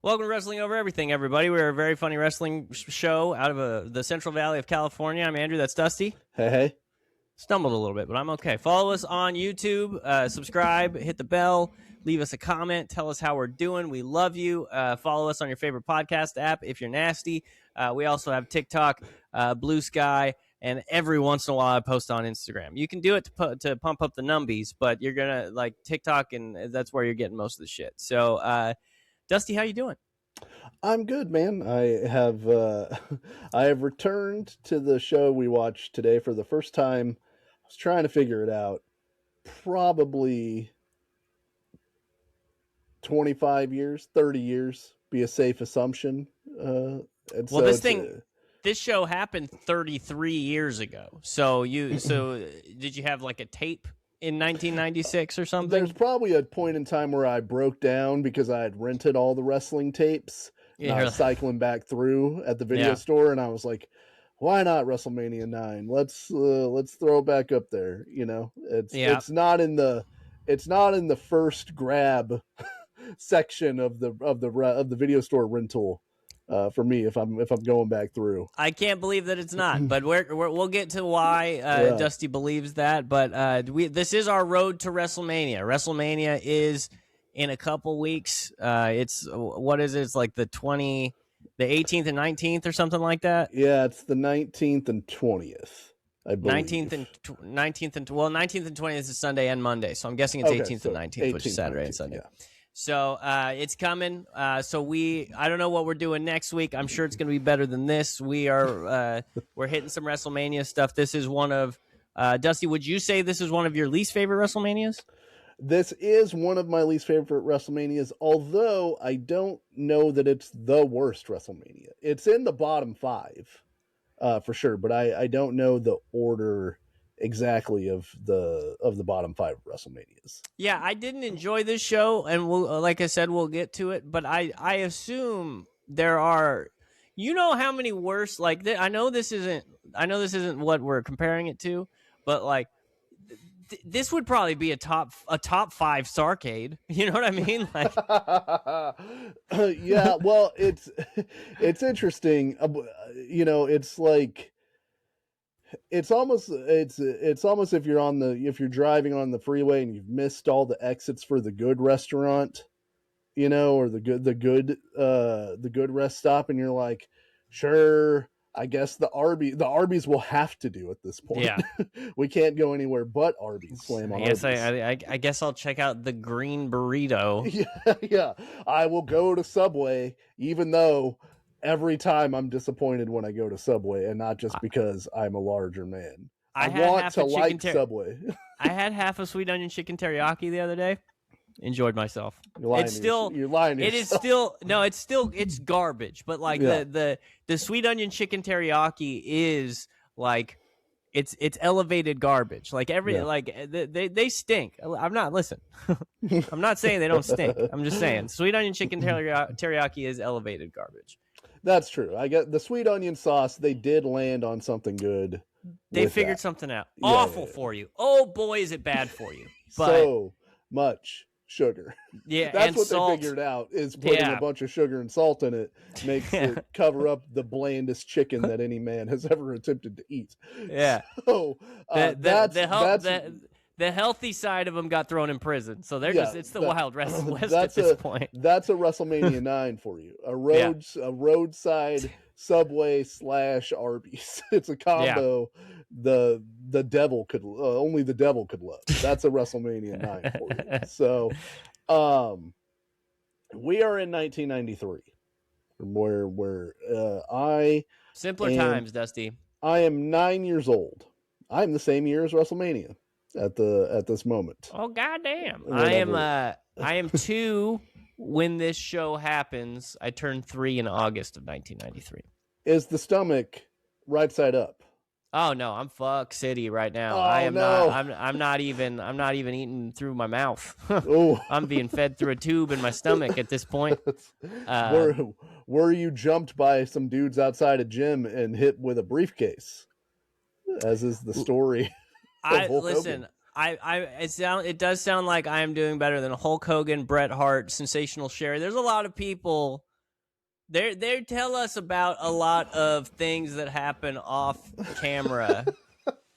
Welcome to Wrestling Over Everything, everybody. We're a very funny wrestling show out of the Central Valley of California. I'm Andrew. That's Dusty. Hey. Stumbled a little bit, but I'm okay. Follow us on YouTube. Subscribe. Hit the bell. Leave us a comment. Tell us how we're doing. We love you. Follow us on your favorite podcast app if you're nasty. We also have TikTok, Blue Sky, and every once in a while I post on Instagram. You can do it to pump up the numbies, but you're going to like TikTok, and that's where you're getting most of the shit. So, Dusty, how you doing? I'm good, man. I have I have returned to the show we watched today for the first time. I was trying to figure it out. Probably 25 years, 30 years, be a safe assumption. Well, so this show happened 33 years ago. So did you have like a tape in 1996 or something? There's probably a point in time where I broke down because I had rented all the wrestling tapes. And I was cycling back through at the video store, and I was like, "Why not WrestleMania 9? Let's throw it back up there." You know, it's not in the first grab section of the video store rental. For me, if I'm going back through, I can't believe that it's not, but we'll get to why Dusty believes that. But this is our road to WrestleMania. WrestleMania is in a couple weeks. It's what is it? It's like the 18th and 19th or something like that. Yeah, it's the 19th and 20th. I believe 19th and 20th is Sunday and Monday, so I'm guessing it's 18th and 19th, which is Saturday and Sunday. Yeah. So it's coming. So I don't know what we're doing next week. I'm sure it's going to be better than this. We're hitting some WrestleMania stuff. This is one of Dusty. Would you say this is one of your least favorite WrestleManias? This is one of my least favorite WrestleManias, although I don't know that it's the worst WrestleMania. It's in the bottom 5 for sure, but I don't know the order exactly of the bottom 5 WrestleManias. Yeah, I didn't enjoy this show, and like I said, we'll get to it. But I assume there are, how many worse? Like I know this isn't what we're comparing it to, but like this would probably be a top 5 Starrcade. You know what I mean? Like, yeah. Well, it's interesting. It's like. It's almost if you're driving on the freeway and you've missed all the exits for the good restaurant, or the good rest stop, and you're like, sure, I guess the Arby's will have to do at this point. Yeah, we can't go anywhere but Arby's. Slam on Arby's. I guess I'll check out the green burrito. Yeah. I will go to Subway, even though every time I'm disappointed when I go to Subway, and not just because I'm a larger man. I want to like Subway. I had half a sweet onion chicken teriyaki the other day. Enjoyed myself. You're lying It is still no. It's garbage. But like the sweet onion chicken teriyaki is like it's elevated garbage. Like they stink. I'm not I'm not saying they don't stink. I'm just saying sweet onion chicken teriyaki is elevated garbage. That's true. I get the sweet onion sauce. They did land on something good. They figured something out. Awful for you. Oh boy, is it bad for you. But, so much sugar. Yeah, that's and what salt. They figured out is putting a bunch of sugar and salt in it makes it cover up the blandest chicken that any man has ever attempted to eat. Yeah. So the healthy side of them got thrown in prison, so it's the Wild West at this point. That's a WrestleMania 9 for you. A roadside Subway / Arby's. It's a combo. Yeah. Only the devil could love. That's a WrestleMania 9 for you. So, we are in 1993, where simpler times, Dusty. I am 9 years old. I'm the same year as WrestleMania at this moment. Oh goddamn! I am 2 when this show happens. I turned 3 in August of 1993. Is the stomach right side up? Oh no, I'm fuck city right now. Oh, I am no. not. I'm not even eating through my mouth. Oh. I'm being fed through a tube in my stomach at this point. Were you jumped by some dudes outside a gym and hit with a briefcase? As is the story. Listen. It does sound like I am doing better than Hulk Hogan, Bret Hart, Sensational Sherry. There's a lot of people They tell us about a lot of things that happen off camera.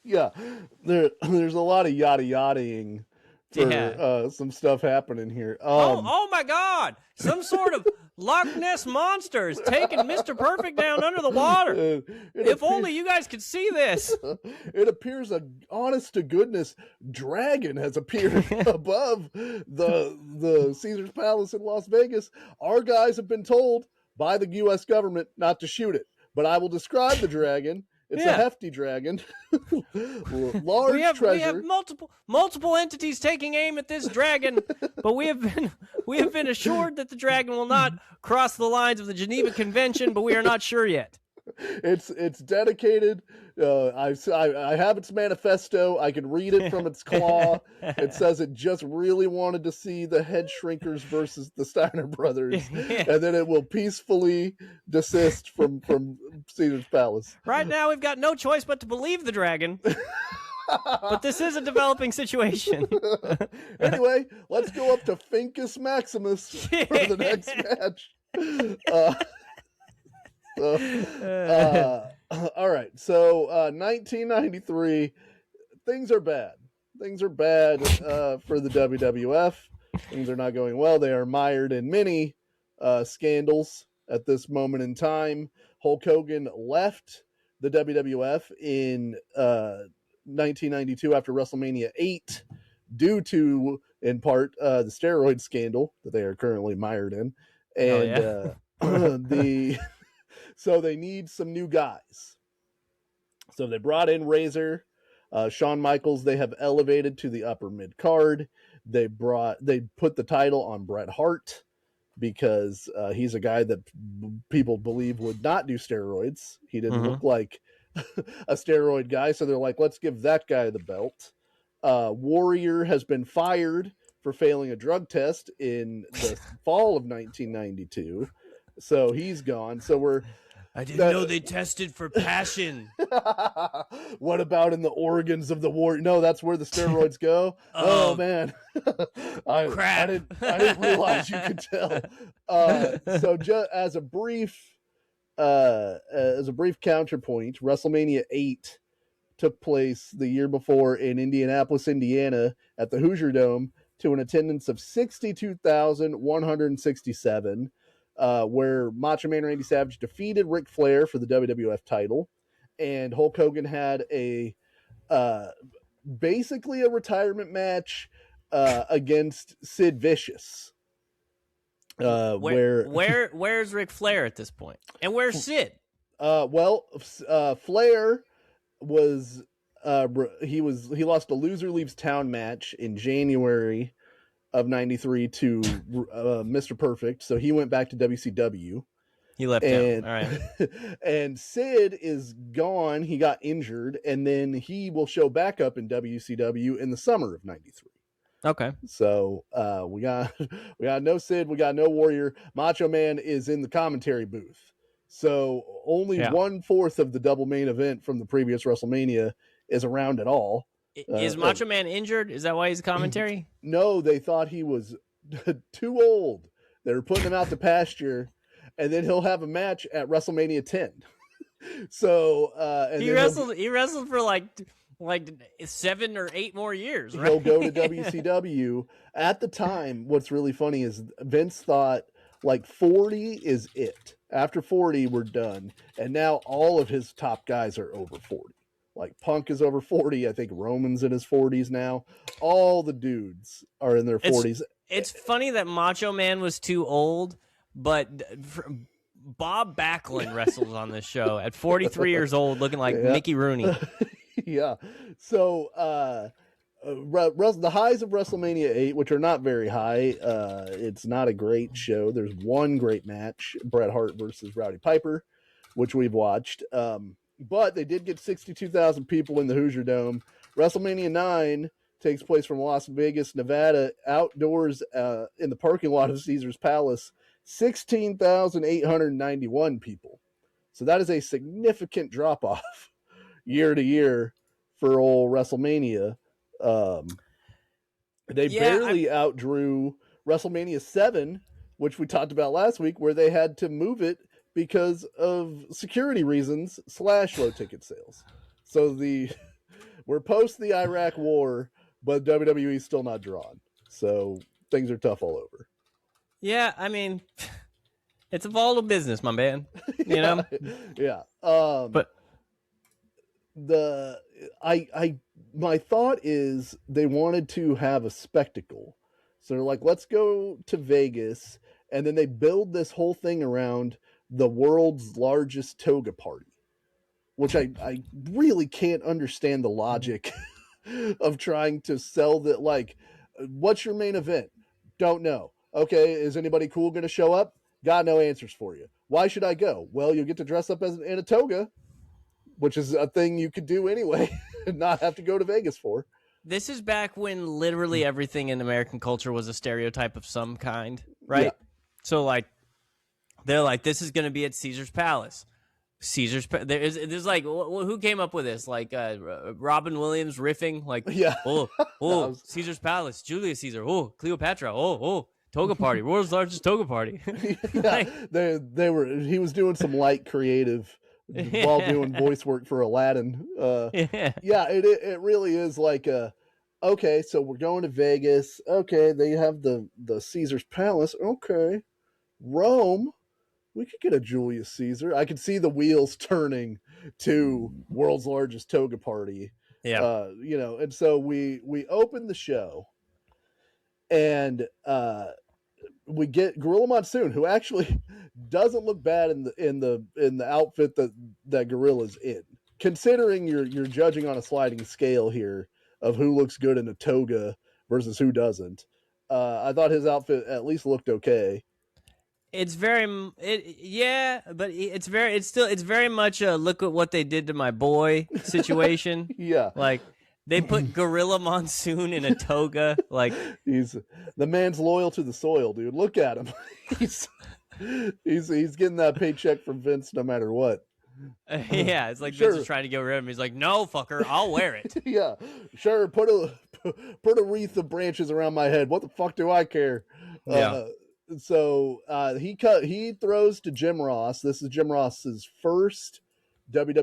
Yeah, there's a lot of yada-yadaing Yeah. for some stuff happening here. Oh my God! Some sort of Loch Ness monster is taking Mr. Perfect down under the water. If only you guys could see this. It appears a honest to goodness dragon has appeared above the Caesar's Palace in Las Vegas. Our guys have been told by the U.S. government not to shoot it, but I will describe the dragon. It's a hefty dragon. Large treasure. We have multiple entities taking aim at this dragon, but we have been assured that the dragon will not cross the lines of the Geneva Convention, but we are not sure yet. It's dedicated. I have its manifesto. I can read it from its claw. It says it just really wanted to see the Head Shrinkers versus the Steiner brothers, and then it will peacefully desist from Caesar's Palace. Right now, we've got no choice but to believe the dragon. But this is a developing situation. Anyway, let's go up to Fincus Maximus for the next match. All right. So 1993, things are bad. Things are bad for the WWF. Things are not going well. They are mired in many scandals at this moment in time. Hulk Hogan left the WWF in 1992 after WrestleMania 8 due to, in part, the steroid scandal that they are currently mired in. And so they need some new guys. So they brought in Razor, Shawn Michaels. They have elevated to the upper mid card. They put the title on Bret Hart because he's a guy that people believe would not do steroids. He didn't look like a steroid guy. So they're like, let's give that guy the belt. Warrior has been fired for failing a drug test in the fall of 1992. So he's gone. So I didn't know they tested for passion. What about in the organs of the warrior? No, that's where the steroids go. Oh man, crap! I didn't realize you could tell. So just as a brief counterpoint, WrestleMania 8 took place the year before in Indianapolis, Indiana, at the Hoosier Dome to an attendance of 62,167. Where Macho Man Randy Savage defeated Ric Flair for the WWF title, and Hulk Hogan had basically a retirement match against Sid Vicious. Where's Ric Flair at this point, and where's Sid? Flair was he lost a loser leaves town match in January of 93 to Mr. Perfect, so he went back to WCW. He left town. All right. And Sid is gone. He got injured, and then he will show back up in WCW in the summer of 93. Okay. So we got no Sid, we got no Warrior. Macho Man is in the commentary booth. So only 1/4 of the double main event from the previous WrestleMania is around at all. Is Macho Man injured? Is that why he's commentary? No, they thought he was too old. They were putting him out to pasture, and then he'll have a match at WrestleMania 10. So and he wrestled for like 7 or 8 more years. Right? He'll go to WCW. At the time, what's really funny is Vince thought like 40 is it. After 40, we're done. And now all of his top guys are over 40. Like Punk is over 40. I think Roman's in his 40s now. All the dudes are in their 40s. It's funny that Macho Man was too old, but Bob Backlund wrestles on this show at 43 years old, looking like Mickey Rooney. Yeah. So the highs of WrestleMania 8, which are not very high, it's not a great show. There's one great match, Bret Hart versus Rowdy Piper, which we've watched. But they did get 62,000 people in the Hoosier Dome. WrestleMania 9 takes place from Las Vegas, Nevada, outdoors in the parking lot of Caesar's Palace. 16,891 people. So that is a significant drop-off year to year for old WrestleMania. They barely outdrew WrestleMania 7 which we talked about last week, where they had to move it because of security reasons / low ticket sales. So we're post the Iraq war, but WWE's still not drawn. So things are tough all over. Yeah, I mean, it's a volatile business, my man. You know? Yeah. But my thought is they wanted to have a spectacle. So they're like, let's go to Vegas, and then they build this whole thing around the world's largest toga party, which I really can't understand the logic of trying to sell that. Like, what's your main event? Don't know. Okay, is anybody cool going to show up? Got no answers for you. Why should I go? Well, you'll get to dress up in a toga, which is a thing you could do anyway and not have to go to Vegas for. This is back when literally everything in American culture was a stereotype of some kind, right? Yeah. So, like, they're like, this is going to be at Caesar's Palace. There's like, who came up with this? Like, Robin Williams riffing, like, Yeah. Caesar's Palace, Julius Caesar, Cleopatra, toga party, world's largest toga party. Yeah, he was doing some light creative while doing voice work for Aladdin. It really is like okay, so we're going to Vegas. Okay, they have the Caesar's Palace. Okay, Rome. We could get a Julius Caesar. I could see the wheels turning to world's largest toga party. Yeah. And so we open the show, and we get Gorilla Monsoon, who actually doesn't look bad in the outfit that Gorilla's in. Considering you're judging on a sliding scale here of who looks good in a toga versus who doesn't, I thought his outfit at least looked okay. It's very much a look at what they did to my boy situation. Yeah, like they put Gorilla Monsoon in a toga. Like, the man's loyal to the soil, dude. Look at him. he's getting that paycheck from Vince no matter what. Yeah, it's like Vince is trying to get rid of him. He's like, no, fucker, I'll wear it. Yeah, sure. Put a wreath of branches around my head. What the fuck do I care? Yeah. So he throws to Jim Ross. This is Jim Ross's first first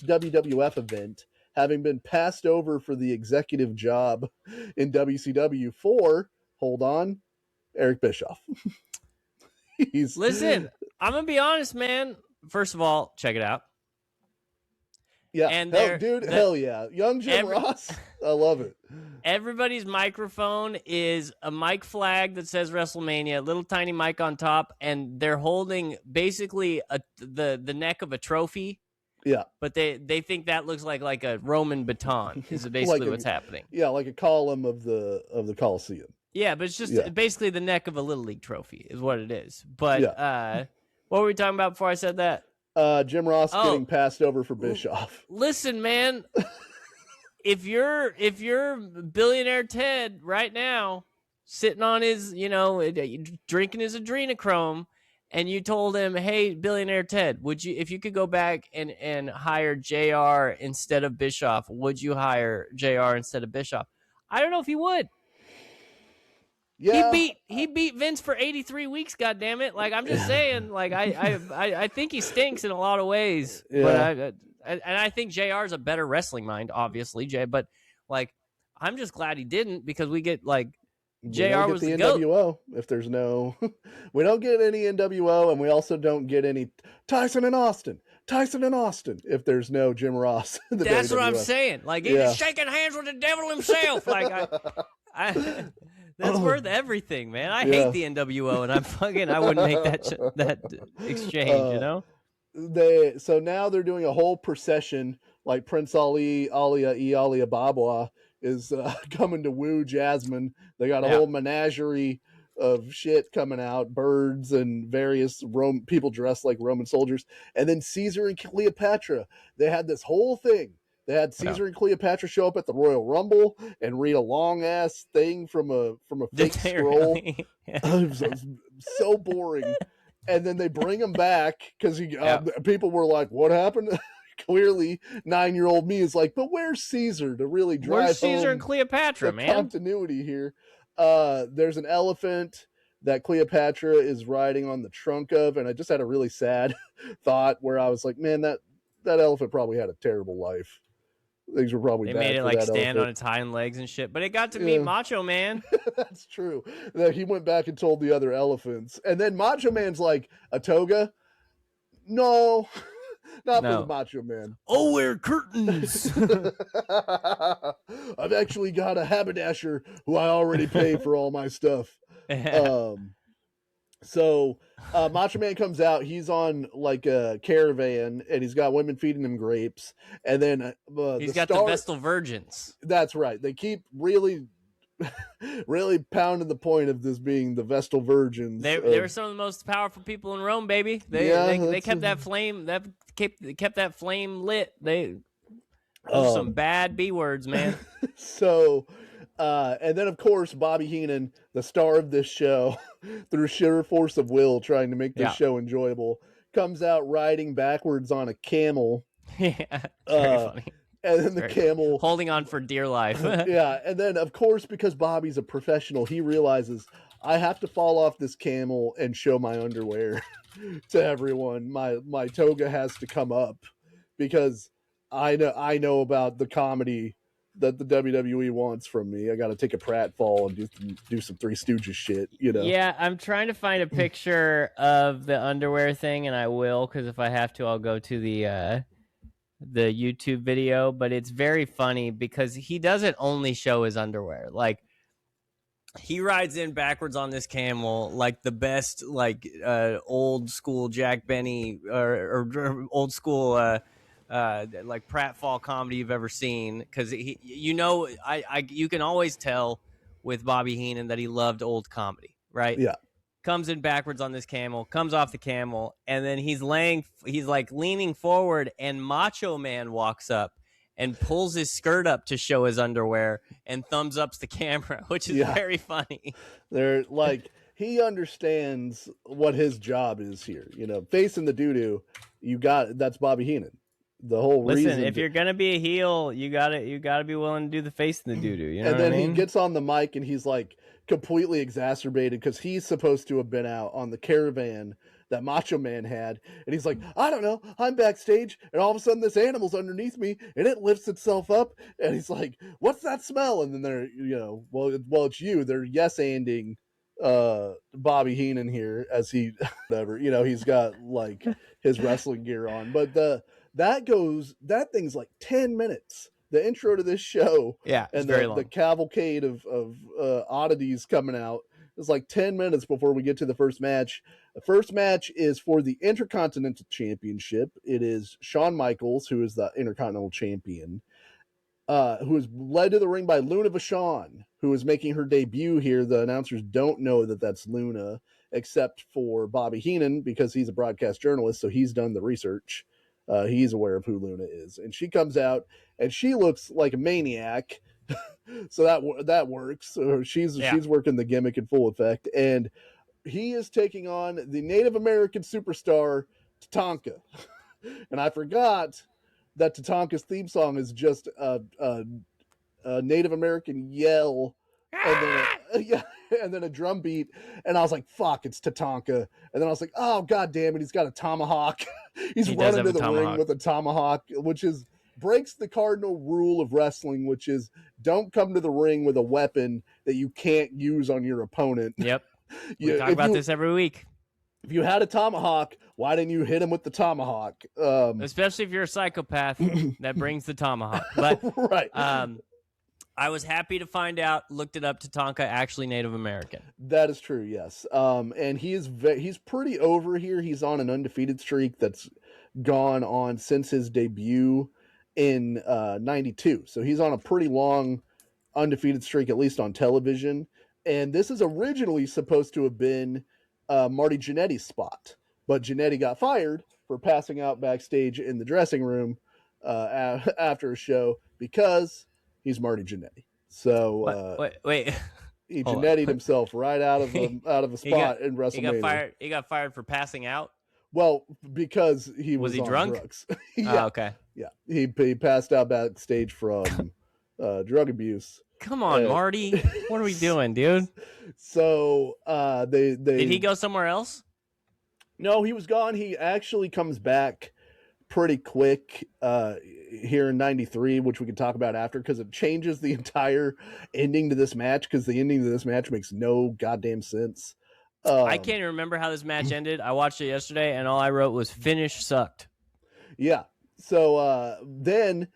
WWF event, having been passed over for the executive job in WCW for, hold on, Eric Bischoff. Listen, I'm gonna be honest, man. First of all, check it out. Yeah, and hell yeah, young Jim Ross, I love it. Everybody's microphone is a mic flag that says Wrestlemania, little tiny mic on top, and they're holding basically the neck of a trophy. Yeah, but they think that looks like a Roman baton. Is basically what's happening. Yeah, like a column of the Coliseum. Yeah, but it's just basically the neck of a Little League trophy is what it is. But what were we talking about before I said that? Jim Ross getting passed over for Bischoff. Listen, man, if you're billionaire Ted right now, sitting on his, drinking his adrenochrome, and you told him, hey, billionaire Ted, if you could go back and hire JR instead of Bischoff, would you hire JR instead of Bischoff? I don't know if he would. Yeah, he beat Vince for 83 weeks. God damn it! Like, I'm just saying. Like, I think he stinks in a lot of ways. Yeah. But I think JR is a better wrestling mind, obviously, Jay. But like, I'm just glad he didn't, because we get like JR was the NWO. GOAT. If there's no, we don't get any NWO, and we also don't get any Tyson and Austin. If there's no Jim Ross. That's what I'm saying. Like, he's shaking hands with the devil himself. Like, that's worth everything, man. I hate the NWO, and I wouldn't make that exchange, So now they're doing a whole procession, like Prince Ali, Alia Babwa is coming to woo Jasmine. They got a whole menagerie of shit coming out, birds and various people dressed like Roman soldiers. And then Caesar and Cleopatra, they had this whole thing. They had Caesar and Cleopatra show up at the Royal Rumble and read a long ass thing from a fake scroll. Really? It was so boring. And then they bring him back because people were like, "What happened?" Clearly, 9-year-old me is like, "But where's Caesar to really drive Where's Caesar home and Cleopatra, man? Continuity here." There's an elephant. that Cleopatra is riding on the trunk of, and I just had a really sad thought where I was like, man, that elephant probably had a terrible life. Things were probably They bad made it for like that stand elephant. on its hind legs and shit, but it got to meet Macho Man. That's true. That he went back and told the other elephants, and then Macho Man's like, a toga? No, not for the Macho Man. Oh, wear curtains. I've actually got a haberdasher who I already pay for all my stuff. So Macho Man comes out. He's on like a caravan, and he's got women feeding him grapes. And then he's got the Vestal Virgins. That's right. They keep really pounding the point of this being the Vestal Virgins. They were some of the most powerful people in Rome, baby. They kept that flame kept that flame lit. They some bad B words, man. So and then of course Bobby Heenan, the star of this show, through sheer force of will, trying to make this show enjoyable, comes out riding backwards on a camel. Yeah, very funny. And then the camel holding on for dear life. Yeah, and then of course, because Bobby's a professional, he realizes I have to fall off this camel and show my underwear to everyone. My toga has to come up because I know about the comedy that the WWE wants from me. I got to take a pratfall and do some Three Stooges shit, you know. Yeah, I'm trying to find a picture of the underwear thing, and I will, because if I have to, I'll go to the YouTube video. But it's very funny because he doesn't only show his underwear. Like, he rides in backwards on this camel like the best, like old school Jack Benny or old school like pratfall comedy you've ever seen, because you can always tell with Bobby Heenan that he loved old comedy, right? Yeah. Comes in backwards on this camel, comes off the camel, and then he's like leaning forward, and Macho Man walks up and pulls his skirt up to show his underwear and thumbs ups the camera, which is very funny. They're like, he understands what his job is here, you know, facing the doo-doo. That's Bobby Heenan. The whole reason. Listen, if you're gonna be a heel, you gotta be willing to do the face in the doo doo. You know. And then what I mean? He gets on the mic and he's like completely exacerbated because he's supposed to have been out on the caravan that Macho Man had, and he's like, I don't know, I'm backstage, and all of a sudden this animal's underneath me, and it lifts itself up, and he's like, what's that smell? And then they're, you know, well, it's you. They're yes-anding Bobby Heenan here as he whatever, you know, he's got like his wrestling gear on, but that thing's like 10 minutes, the intro to this show, and the cavalcade of oddities coming out is like 10 minutes before we get to the first match. The first match is for the Intercontinental Championship. It is Shawn Michaels, who is the Intercontinental Champion, who is led to the ring by Luna Vachon, who is making her debut here. The announcers don't know that that's Luna, except for Bobby Heenan, because he's a broadcast journalist, so he's done the research. He's aware of who Luna is. And she comes out, and she looks like a maniac, so that works. So she's working the gimmick in full effect. And he is taking on the Native American superstar, Tatanka. And I forgot that Tatanka's theme song is just a Native American yell, and then a drum beat, and I was like, fuck, it's Tatanka. And then I was like, oh, god damn it, he's got a tomahawk. He's running to the ring with a tomahawk, which breaks the cardinal rule of wrestling, which is don't come to the ring with a weapon that you can't use on your opponent. Yep. We talk about this every week. If you had a tomahawk, why didn't you hit him with the tomahawk? Especially if you're a psychopath that brings the tomahawk. But right. I was happy to find out, looked it up, Tatanka actually Native American. That is true, yes. And he's pretty over here. He's on an undefeated streak that's gone on since his debut in 92. So he's on a pretty long undefeated streak, at least on television. And this is originally supposed to have been Marty Jannetty's spot, but Jannetty got fired for passing out backstage in the dressing room after a show because he's Marty Jannetty. So wait. He Jannettied himself right out of a spot in WrestleMania. He got fired for passing out. Well, because he was he on drunk? drugs. Yeah. Oh, okay. Yeah, he passed out backstage from drug abuse. Come on, Marty. What are we doing, dude? So they did he go somewhere else? No, he was gone. He actually comes back pretty quick here in 93, which we can talk about after, because it changes the entire ending to this match, because the ending to this match makes no goddamn sense. I can't even remember how this match ended. I watched it yesterday, and all I wrote was finish sucked. Yeah. So then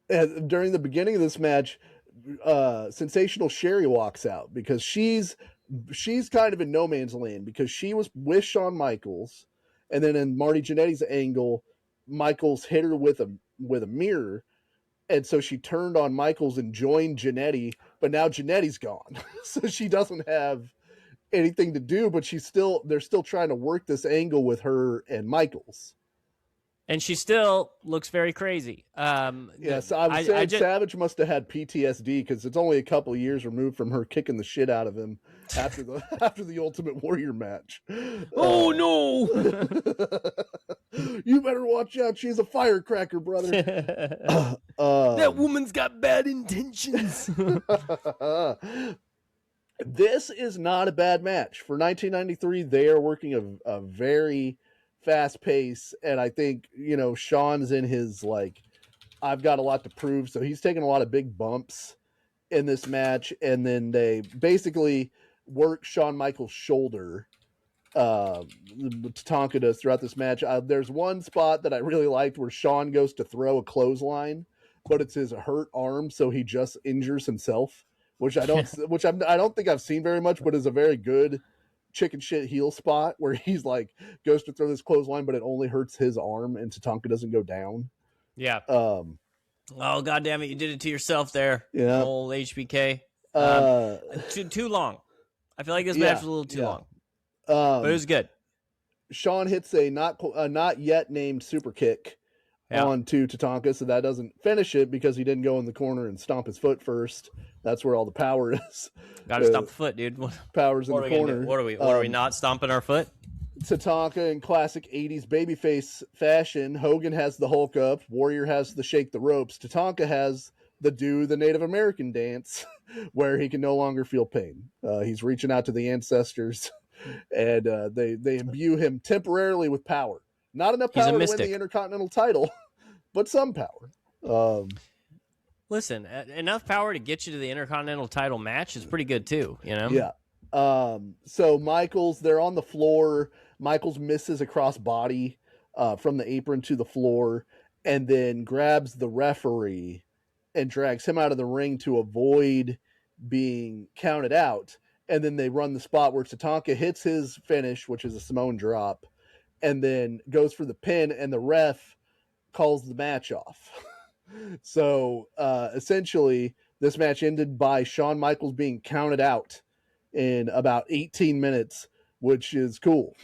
during the beginning of this match, Sensational Sherry walks out because she's kind of in no man's land, because she was with Shawn Michaels, and then in Marty Jannetty's angle, Michaels hit her with a mirror, and so she turned on Michaels and joined Jannetty, but now Jannetty's gone. So she doesn't have anything to do, but they're still trying to work this angle with her and Michaels. And she still looks very crazy. Yes, I was saying Savage must have had PTSD, because it's only a couple of years removed from her kicking the shit out of him after the Ultimate Warrior match. Oh no! You better watch out. She's a firecracker, brother. That woman's got bad intentions. This is not a bad match for 1993. They are working a very fast pace, and I think, Shawn's in his I've got a lot to prove, so he's taking a lot of big bumps in this match, and then they basically work Shawn Michaels' shoulder. Tatanka does throughout this match. There's one spot that I really liked where Shawn goes to throw a clothesline, but it's his hurt arm, so he just injures himself, which I don't think I've seen very much, but is a very good chicken shit heel spot where he's goes to throw this clothesline, but it only hurts his arm and Tatanka doesn't go down. Yeah. Oh, God damn it. You did it to yourself there. Yeah. Old HBK. Too long. I feel like this match was a little too long. But it was good. Shawn hits a not yet named super kick onto Tatanka, so that doesn't finish it because he didn't go in the corner and stomp his foot first. That's where all the power is. Gotta stomp the foot, dude. Power's in the corner. What are we not stomping our foot? Tatanka in classic 80s babyface fashion. Hogan has the Hulk up. Warrior has the shake the ropes. Tatanka has the Native American dance where he can no longer feel pain. He's reaching out to the ancestors, and they imbue him temporarily with power. Not enough power to win the Intercontinental title, but some power. Listen, enough power to get you to the Intercontinental title match is pretty good too, Yeah. So Michaels, they're on the floor. Michaels misses a cross body from the apron to the floor, and then grabs the referee and drags him out of the ring to avoid being counted out. And then they run the spot where Tatanka hits his finish, which is a Samoan drop, and then goes for the pin, and the ref calls the match off. So essentially, this match ended by Shawn Michaels being counted out in about 18 minutes, which is cool.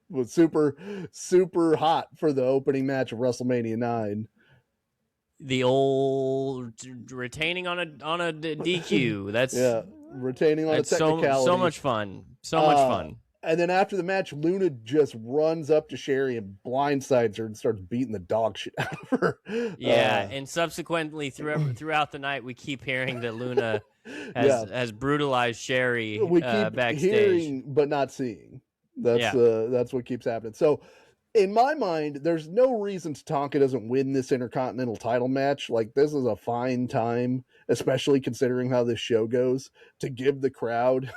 Was super, super hot for the opening match of WrestleMania 9. The old retaining on a DQ. That's retaining on a technicality. So much fun. So much fun. And then after the match, Luna just runs up to Sherry and blindsides her and starts beating the dog shit out of her. Yeah, and subsequently throughout the night, we keep hearing that Luna has brutalized Sherry backstage. Hearing but not seeing. That's what keeps happening. So, in my mind, there's no reason Tatanka doesn't win this Intercontinental title match. This is a fine time, especially considering how this show goes, to give the crowd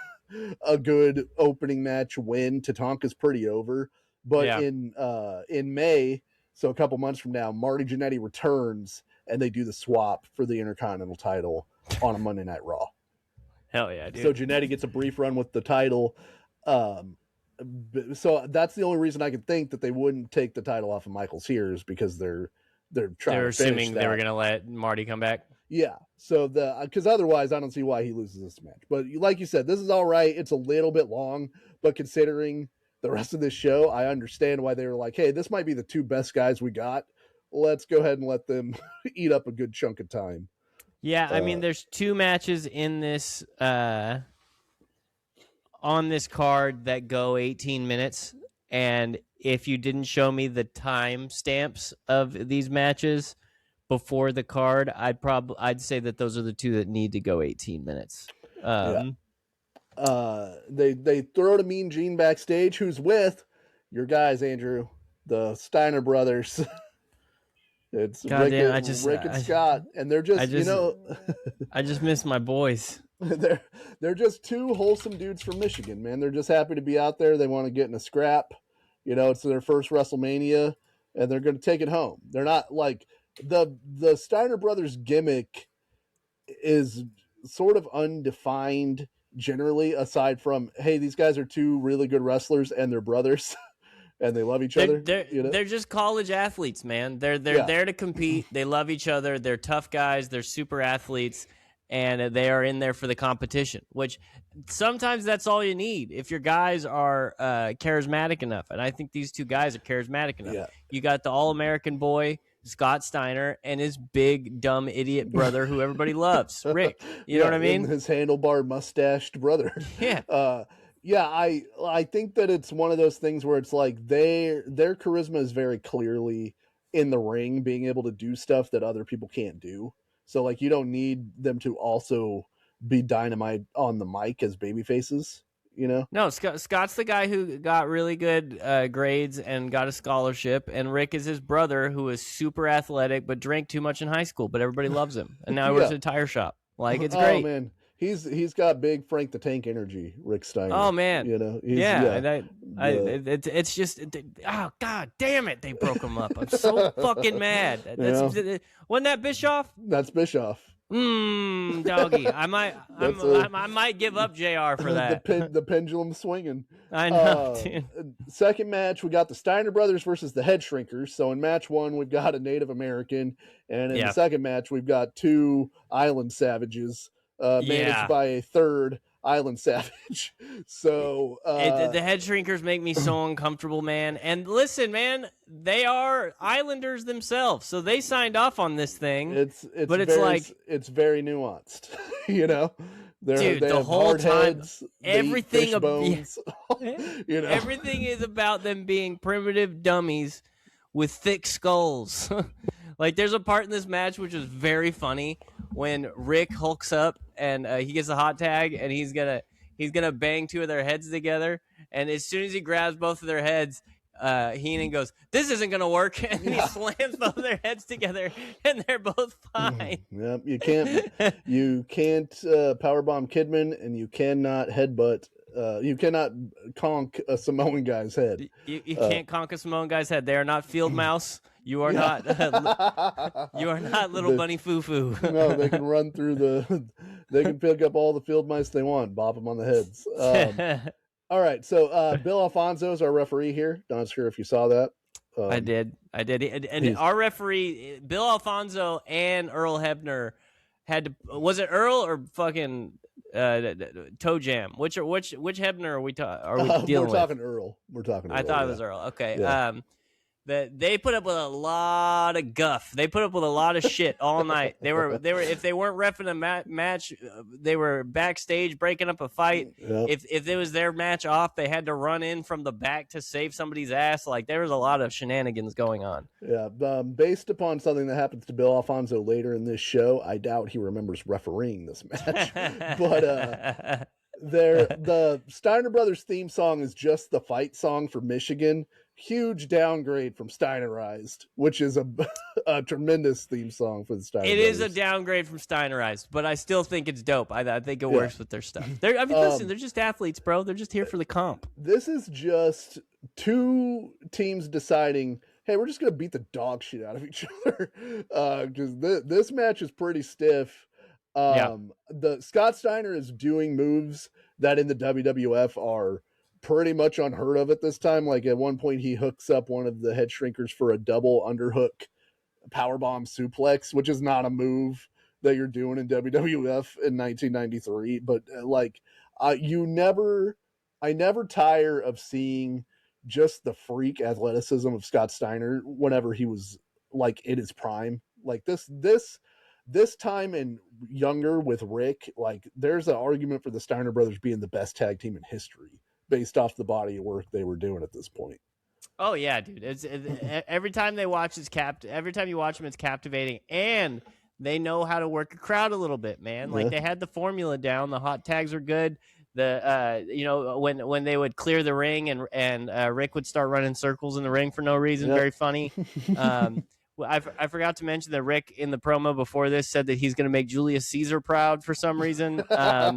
a good opening match win. Tatanka's pretty over. But in May, so a couple months from now, Marty Jannetty returns, and they do the swap for the Intercontinental title on a Monday Night Raw. Hell yeah, dude. So Jannetty gets a brief run with the title. So that's the only reason I could think that they wouldn't take the title off of Michaels here, is because they're assuming they were going to let Marty come back. Yeah. So because otherwise I don't see why he loses this match. But like you said, this is all right. It's a little bit long, but considering the rest of this show, I understand why they were like, hey, this might be the two best guys we got. Let's go ahead and let them eat up a good chunk of time. Yeah. I mean, there's two matches in this, on this card that go 18 minutes, and if you didn't show me the time stamps of these matches, before the card, I'd say that those are the two that need to go 18 minutes. Yeah. They throw to Mean Gene backstage, who's with your guys, Andrew, the Steiner brothers. It's Rick and Scott, and they're just I just miss my boys. they're just two wholesome dudes from Michigan, man. They're just happy to be out there. They want to get in a scrap. It's their first WrestleMania, and they're going to take it home. They're not like the Steiner brothers gimmick is sort of undefined generally, aside from, hey, these guys are two really good wrestlers and they're brothers. And they love each other. They're just college athletes, man. They're there to compete. They love each other. They're tough guys. They're super athletes, and they are in there for the competition. Which sometimes that's all you need if your guys are charismatic enough. And I think these two guys are charismatic enough. Yeah. You got the All-American boy Scott Steiner and his big dumb idiot brother who everybody loves, Rick. You know what I mean? His handlebar mustached brother. Yeah. Yeah, I think that it's one of those things where it's like their charisma is very clearly in the ring, being able to do stuff that other people can't do. So like you don't need them to also be dynamite on the mic as baby faces, No, Scott's the guy who got really good grades and got a scholarship, and Rick is his brother who is super athletic but drank too much in high school, but everybody loves him. And now he works at a tire shop. Like, it's great. Oh, man. He's got big Frank the Tank energy, Rick Steiner. Oh man, it's just, oh god damn it, they broke him up. I'm so fucking mad. Wasn't that Bischoff? That's Bischoff. Doggy, I might give up JR for that. the pendulum swinging. I know. Second match, we got the Steiner brothers versus the Head Shrinkers. So in match one, we've got a Native American, and in the second match, we've got two island savages. Managed by a third island savage. So the Head Shrinkers make me so uncomfortable, man. And listen, man, they are islanders themselves, so they signed off on this thing. It's very nuanced. They the have whole hard time, heads, everything bones. Everything is about them being primitive dummies with thick skulls. Like, there's a part in this match which is very funny when Rick hulks up and he gets a hot tag and he's gonna bang two of their heads together, and as soon as he grabs both of their heads, Heenan goes, "This isn't gonna work," and he slams both of their heads together, and they're both fine. Yep, you can't powerbomb Kidman, and you cannot headbutt. You cannot conk a Samoan guy's head. You can't conk a Samoan guy's head. They are not field mouse. You are not. You are not little bunny foo foo. No, they can run through They can pick up all the field mice they want, bop them on the heads. All right, so Bill Alfonso is our referee here. Not sure if you saw that. I did. And our referee, Bill Alfonso and Earl Hebner, had to. Was it Earl or fucking Toe Jam? Which Hebner are we dealing with? We're talking Earl. I thought it was Earl. Okay. Yeah. They put up with a lot of guff. They put up with a lot of shit all night. They were if they weren't reffing a match, they were backstage breaking up a fight. Yep. If it was their match off, they had to run in from the back to save somebody's ass. Like, there was a lot of shenanigans going on. Yeah, based upon something that happens to Bill Alfonso later in this show, I doubt he remembers refereeing this match. But the Steiner Brothers theme song is just the fight song for Michigan. Huge downgrade from Steinerized, which is a tremendous theme song for the Steiner Brothers. It is a downgrade from Steinerized, but I still think it's dope. I think it works with their stuff. Listen, they're just athletes, bro. They're just here for the comp. This is just two teams deciding, hey, we're just going to beat the dog shit out of each other. Because this match is pretty stiff. The Scott Steiner is doing moves that in the WWF are pretty much unheard of at this time. Like, at one point he hooks up one of the Head Shrinkers for a double underhook powerbomb suplex, which is not a move that you're doing in WWF in 1993. But I never tire of seeing just the freak athleticism of Scott Steiner whenever he was like in his prime. Like this time and younger with Rick, like, there's an argument for the Steiner brothers being the best tag team in history based off the body of work they were doing at this point. Oh yeah, dude. Every time they watch every time you watch them, it's captivating, and they know how to work a crowd a little bit, man. Like they had the formula down. The hot tags were good. When they would clear the ring and Rick would start running circles in the ring for no reason, very funny. I forgot to mention that Rick in the promo before this said that he's going to make Julius Caesar proud for some reason. At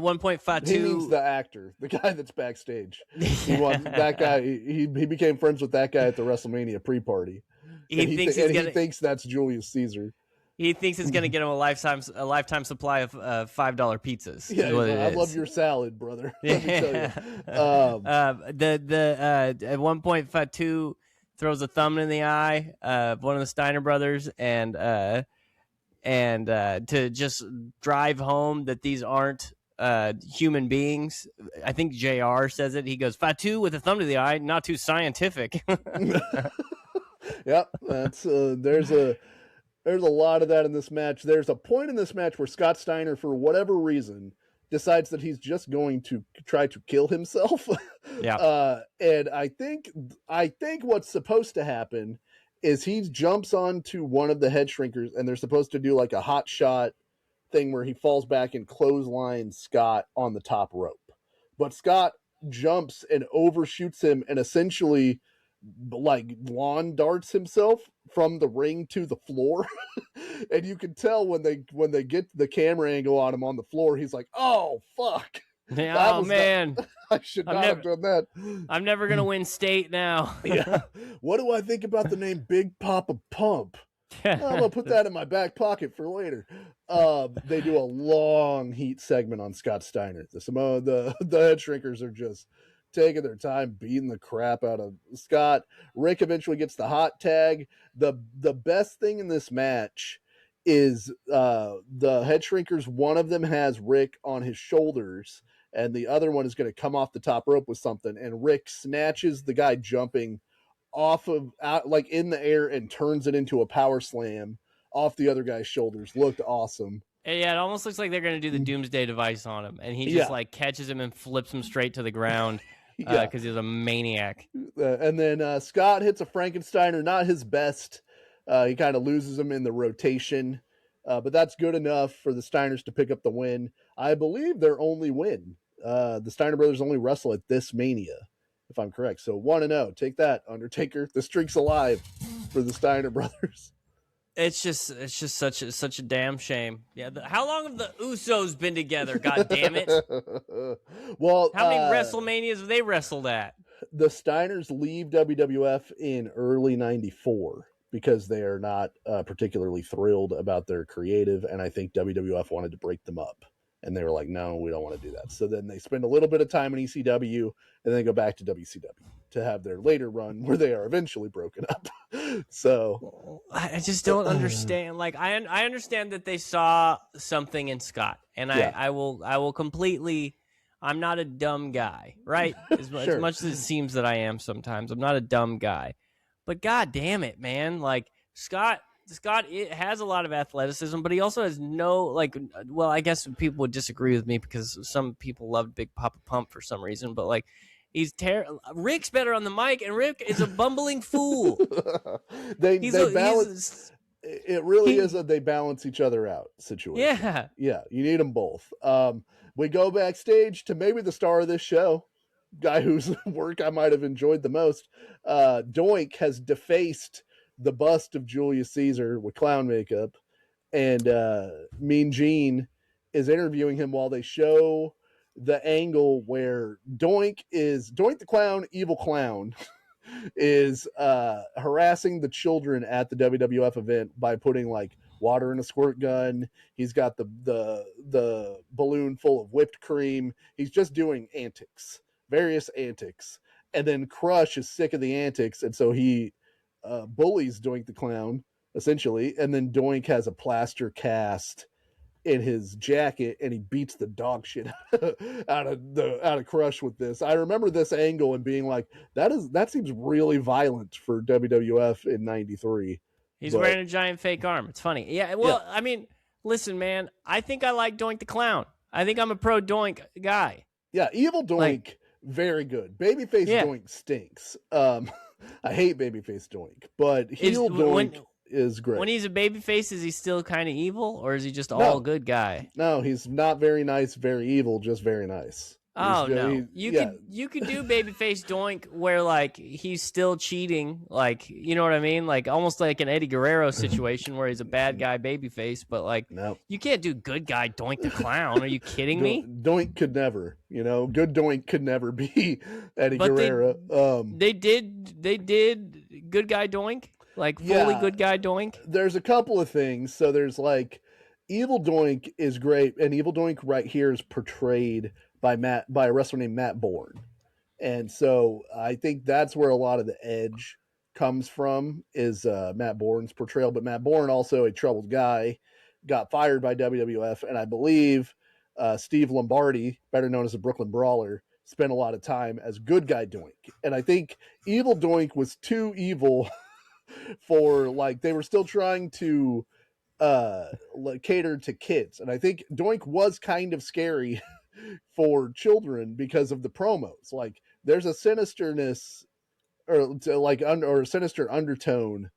one point, Fatu. He means the actor, the guy that's backstage. That guy. He became friends with that guy at the WrestleMania pre-party. He thinks that's Julius Caesar. He thinks it's going to get him a lifetime supply of $5 pizzas. Yeah, I love your salad, brother. Let me tell you. At one point, Fatu throws a thumb in the eye of one of the Steiner brothers, and to just drive home that these aren't human beings. I think JR says it. He goes, Fatu with a thumb to the eye, not too scientific. Yep, that's there's a lot of that in this match. There's a point in this match where Scott Steiner, for whatever reason, decides that he's just going to try to kill himself. Yeah. And I think what's supposed to happen is he jumps onto one of the head shrinkers, and they're supposed to do like a hot shot thing where he falls back and clotheslines Scott on the top rope. But Scott jumps and overshoots him and essentially like lawn darts himself from the ring to the floor. And you can tell when they get the camera angle on him on the floor, he's like, oh fuck. Oh man. I should not have done that. I'm never gonna win state now. Yeah. What do I think about the name Big Papa Pump? I'm gonna put that in my back pocket for later. They do a long heat segment on Scott Steiner. The head shrinkers are just taking their time beating the crap out of Scott. Rick eventually gets the hot tag. The best thing in this match is the head shrinkers. One of them has Rick on his shoulders, and the other one is going to come off the top rope with something. And Rick snatches the guy jumping off of like in the air and turns it into a power slam off the other guy's shoulders. Looked awesome. Yeah, it almost looks like they're going to do the Doomsday Device on him, and he just like catches him and flips him straight to the ground because he's a maniac. And then Scott hits a Frankensteiner, not his best. He kind of loses him in the rotation, but that's good enough for the Steiners to pick up the win. I believe their only win. The Steiner brothers only wrestle at this Mania, if I'm correct. So 1-0. Take that, Undertaker. The streak's alive for the Steiner brothers. It's just such a damn shame. Yeah. How long have the Usos been together? God damn it. Well, how many WrestleManias have they wrestled at? The Steiners leave WWF in early '94 because they are not particularly thrilled about their creative, and I think WWF wanted to break them up. And they were like, no, we don't want to do that. So then they spend a little bit of time in ECW, and then they go back to WCW to have their later run where they are eventually broken up. So I just don't understand. Like I understand that they saw something in Scott, and I will completely. I'm not a dumb guy, right? As much as it seems that I am sometimes, I'm not a dumb guy. But God damn it, man! Like Scott it has a lot of athleticism, but he also has no well, I guess people would disagree with me because some people loved Big Papa Pump for some reason, but like Rick's better on the mic, and Rick is a bumbling fool. They balance. It really is a they balance each other out situation. Yeah, you need them both. We go backstage to maybe the star of this show, guy whose work I might have enjoyed the most. Doink has defaced the bust of Julius Caesar with clown makeup, and Mean Gene is interviewing him while they show the angle where Doink the Clown, evil clown, is harassing the children at the WWF event by putting like water in a squirt gun. He's got the balloon full of whipped cream. He's just doing various antics. And then Crush is sick of the antics, and so he bullies Doink the Clown, essentially, and then Doink has a plaster cast in his jacket, and he beats the dog shit out of Crush with this. I remember this angle and being like, that seems really violent for WWF in '93. He's wearing a giant fake arm. It's funny. Yeah, well, I mean, listen, man, I think I like Doink the Clown. I think I'm a pro Doink guy. Yeah, evil Doink. very good. Babyface Doink stinks. I hate Babyface Doink, but heel Doink is great. When he's a babyface, is he still kind of evil, or is he just all good guy? No, he's not very nice, very evil, just very nice. Oh no, you could do babyface Doink where like he's still cheating, like you know what I mean, like almost like an Eddie Guerrero situation where he's a bad guy babyface, but like you can't do good guy Doink the Clown. Are you kidding me? Doink could never, good Doink could never be Eddie Guerrero. They did good guy Doink, like fully good guy Doink. There's a couple of things. So there's like Evil Doink is great, and Evil Doink right here is portrayed by a wrestler named Matt Bourne. And so I think that's where a lot of the edge comes from is Matt Bourne's portrayal. But Matt Bourne, also a troubled guy, got fired by WWF. And I believe Steve Lombardi, better known as the Brooklyn Brawler, spent a lot of time as good guy Doink. And I think Evil Doink was too evil for, like, they were still trying to cater to kids. And I think Doink was kind of scary for children because of the promos. Like there's a sinisterness or a sinister undertone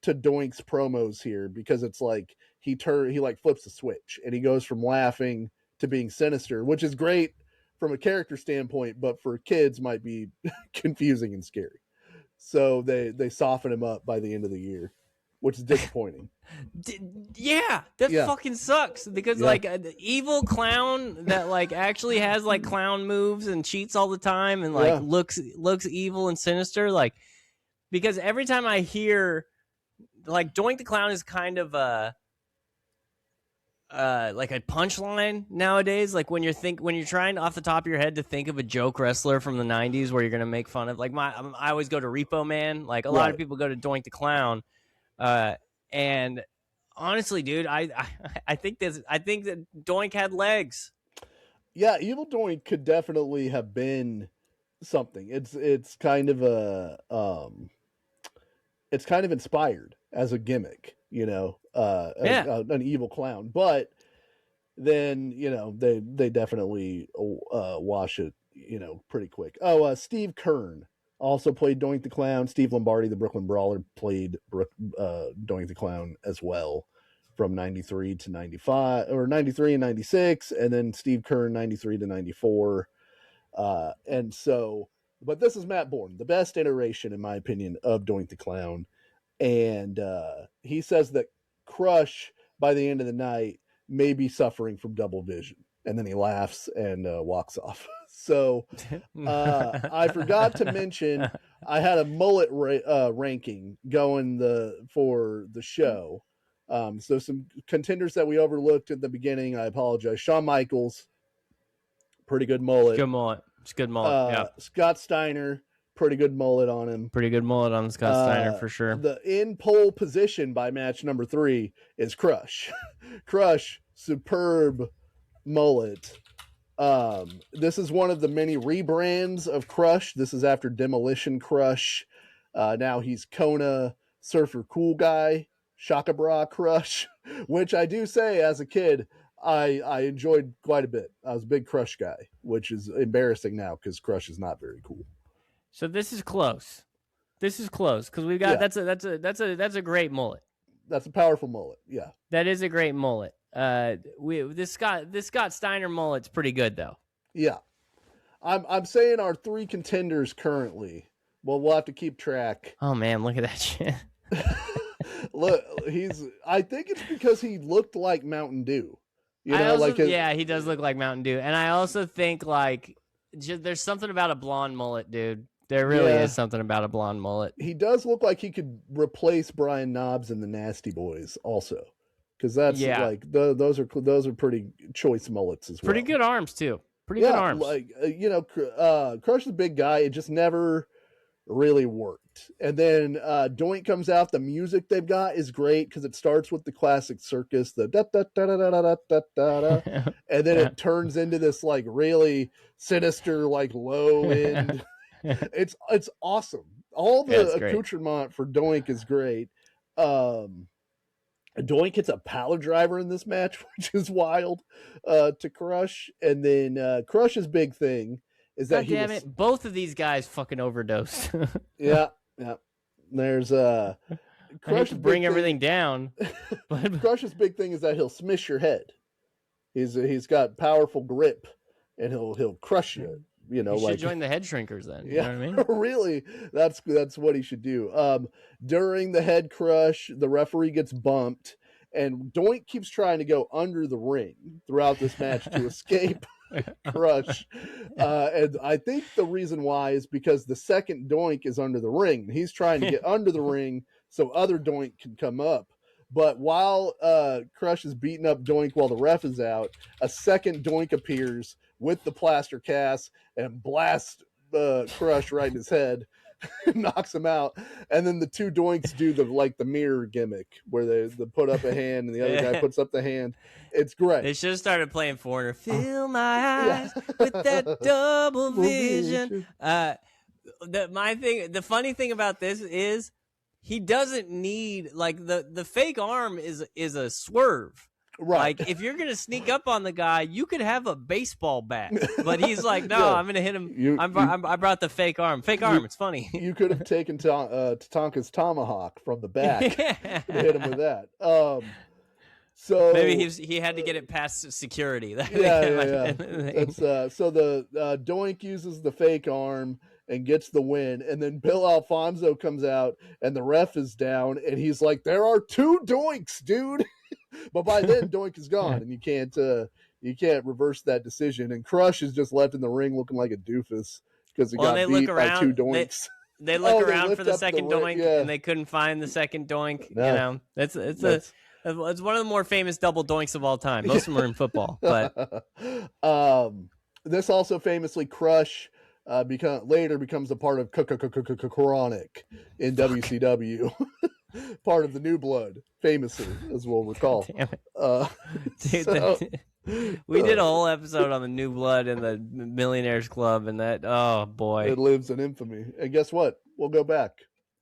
to Doink's promos here, because it's like he like flips a switch and he goes from laughing to being sinister, which is great from a character standpoint, but for kids might be confusing and scary. So they soften him up by the end of the year, which is disappointing. That fucking sucks, because like an evil clown that like actually has like clown moves and cheats all the time and like looks evil and sinister, like, because every time I hear like Doink the Clown is kind of like a punchline nowadays, like when you're trying off the top of your head to think of a joke wrestler from the 90s where you're gonna make fun of, like I always go to Repo Man, like a lot of people go to Doink the Clown. And honestly, dude, I think that Doink had legs. Yeah, Evil Doink could definitely have been something. It's kind of it's kind of inspired as a gimmick, an evil clown. But then, they definitely wash it, pretty quick. Oh, Steve Kern also played Doink the Clown. Steve Lombardi, the Brooklyn Brawler, played Doink the Clown as well from 93 to 95, or 93 and 96, and then Steve Kern 93 to 94. And so, but this is Matt Bourne, the best iteration, in my opinion, of Doink the Clown. And he says that Crush, by the end of the night, may be suffering from double vision. And then he laughs and walks off. So I forgot to mention I had a mullet ranking going for the show. So some contenders that we overlooked at the beginning, I apologize. Shawn Michaels, pretty good mullet. Good mullet. It's good mullet. Scott Steiner, pretty good mullet on him. Pretty good mullet on Scott Steiner for sure. The in pole position by match number 3 is Crush. Crush, superb mullet. This is one of the many rebrands of Crush. This is after Demolition Crush. Now he's Kona Surfer Cool Guy, Shaka Bra Crush, which I do say as a kid, I enjoyed quite a bit. I was a big Crush guy, which is embarrassing now because Crush is not very cool. So this is close. Because we've got that's a great mullet. That's a powerful mullet. Yeah, that is a great mullet. This Scott Steiner mullet's pretty good though. Yeah, I'm saying our 3 contenders currently. Well, we'll have to keep track. Oh man, look at that shit. Look, I think it's because he looked like Mountain Dew. He does look like Mountain Dew, and I also think like there's something about a blonde mullet, dude. There really is something about a blonde mullet. He does look like he could replace Brian Knobbs and the Nasty Boys, also, because that's like those are pretty choice mullets as well. Pretty good arms too. Pretty good arms. Like Crush is a big guy. It just never really worked. And then Doink comes out. The music they've got is great because it starts with the classic circus, the da da da da da da da da da, and then it turns into this like really sinister, like low end. It's awesome. All the accoutrement for Doink is great. Doink hits a power driver in this match, which is wild to Crush. And then Crush's big thing is that God damn it! Both of these guys fucking overdosed. Yeah. There's I hate to bring everything down, but Crush's big thing is that he'll smish your head. He's got powerful grip, and he'll crush you. You know, he should join the head shrinkers then. Yeah, You know what I mean? really, that's what he should do. During the head crush, the referee gets bumped, and Doink keeps trying to go under the ring throughout this match to escape Crush. And I think the reason why is because the second Doink is under the ring. He's trying to get under the ring so other Doink can come up. But while Crush is beating up Doink while the ref is out, a second Doink appears with the plaster cast and blasts Crush right in his head, knocks him out. And then the two Doinks do the mirror gimmick where they put up a hand and the other guy puts up the hand. It's great. They should have started playing Foreigner. Fill my eyes with that double vision. The funny thing about this is he doesn't need the fake arm is a swerve. Right. Like if you're gonna sneak up on the guy, you could have a baseball bat, but he's like, no, I'm gonna hit him. I brought the fake arm. It's funny. You could have taken Tatanka's tomahawk from the back and hit him with that. So maybe he had to get it past security. Yeah. So the Doink uses the fake arm and gets the win, and then Bill Alfonso comes out and the ref is down, and he's like, "There are two Doinks, dude." But by then, Doink is gone, and you can't reverse that decision. And Crush is just left in the ring looking like a doofus because he got beat by two Doinks. They look around for the second Doink, and they couldn't find the second Doink. No. You know, it's one of the more famous double Doinks of all time. Most of them are in football, but this also famously Crush later becomes a part of Chronic in WCW. Part of the New Blood, famously, as we'll recall. Damn it. Dude, we did a whole episode on the New Blood and the Millionaires Club, and that, oh boy. It lives in infamy. And guess what? We'll go back.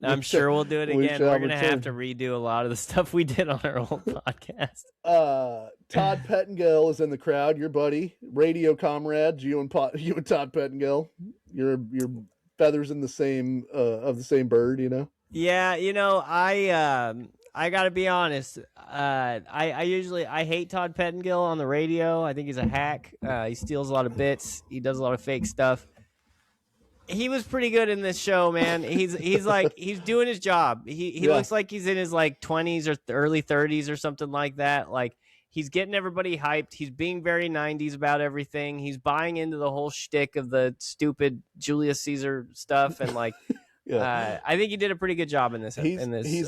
I'm sure we'll do it again. We're going to have to redo a lot of the stuff we did on our old podcast. Todd Pettengill is in the crowd, your buddy, radio comrade, you and Todd Pettengill. Your feathers in the same of the same bird, you know? Yeah, you know, I gotta be honest. I hate Todd Pettengill on the radio. I think he's a hack. He steals a lot of bits. He does a lot of fake stuff. He was pretty good in this show, man. He's doing his job. He looks like he's in his 20s or early 30s or something like that. Like he's getting everybody hyped. He's being very 90s about everything. He's buying into the whole shtick of the stupid Julius Caesar stuff and Yeah. I think he did a pretty good job in this. He's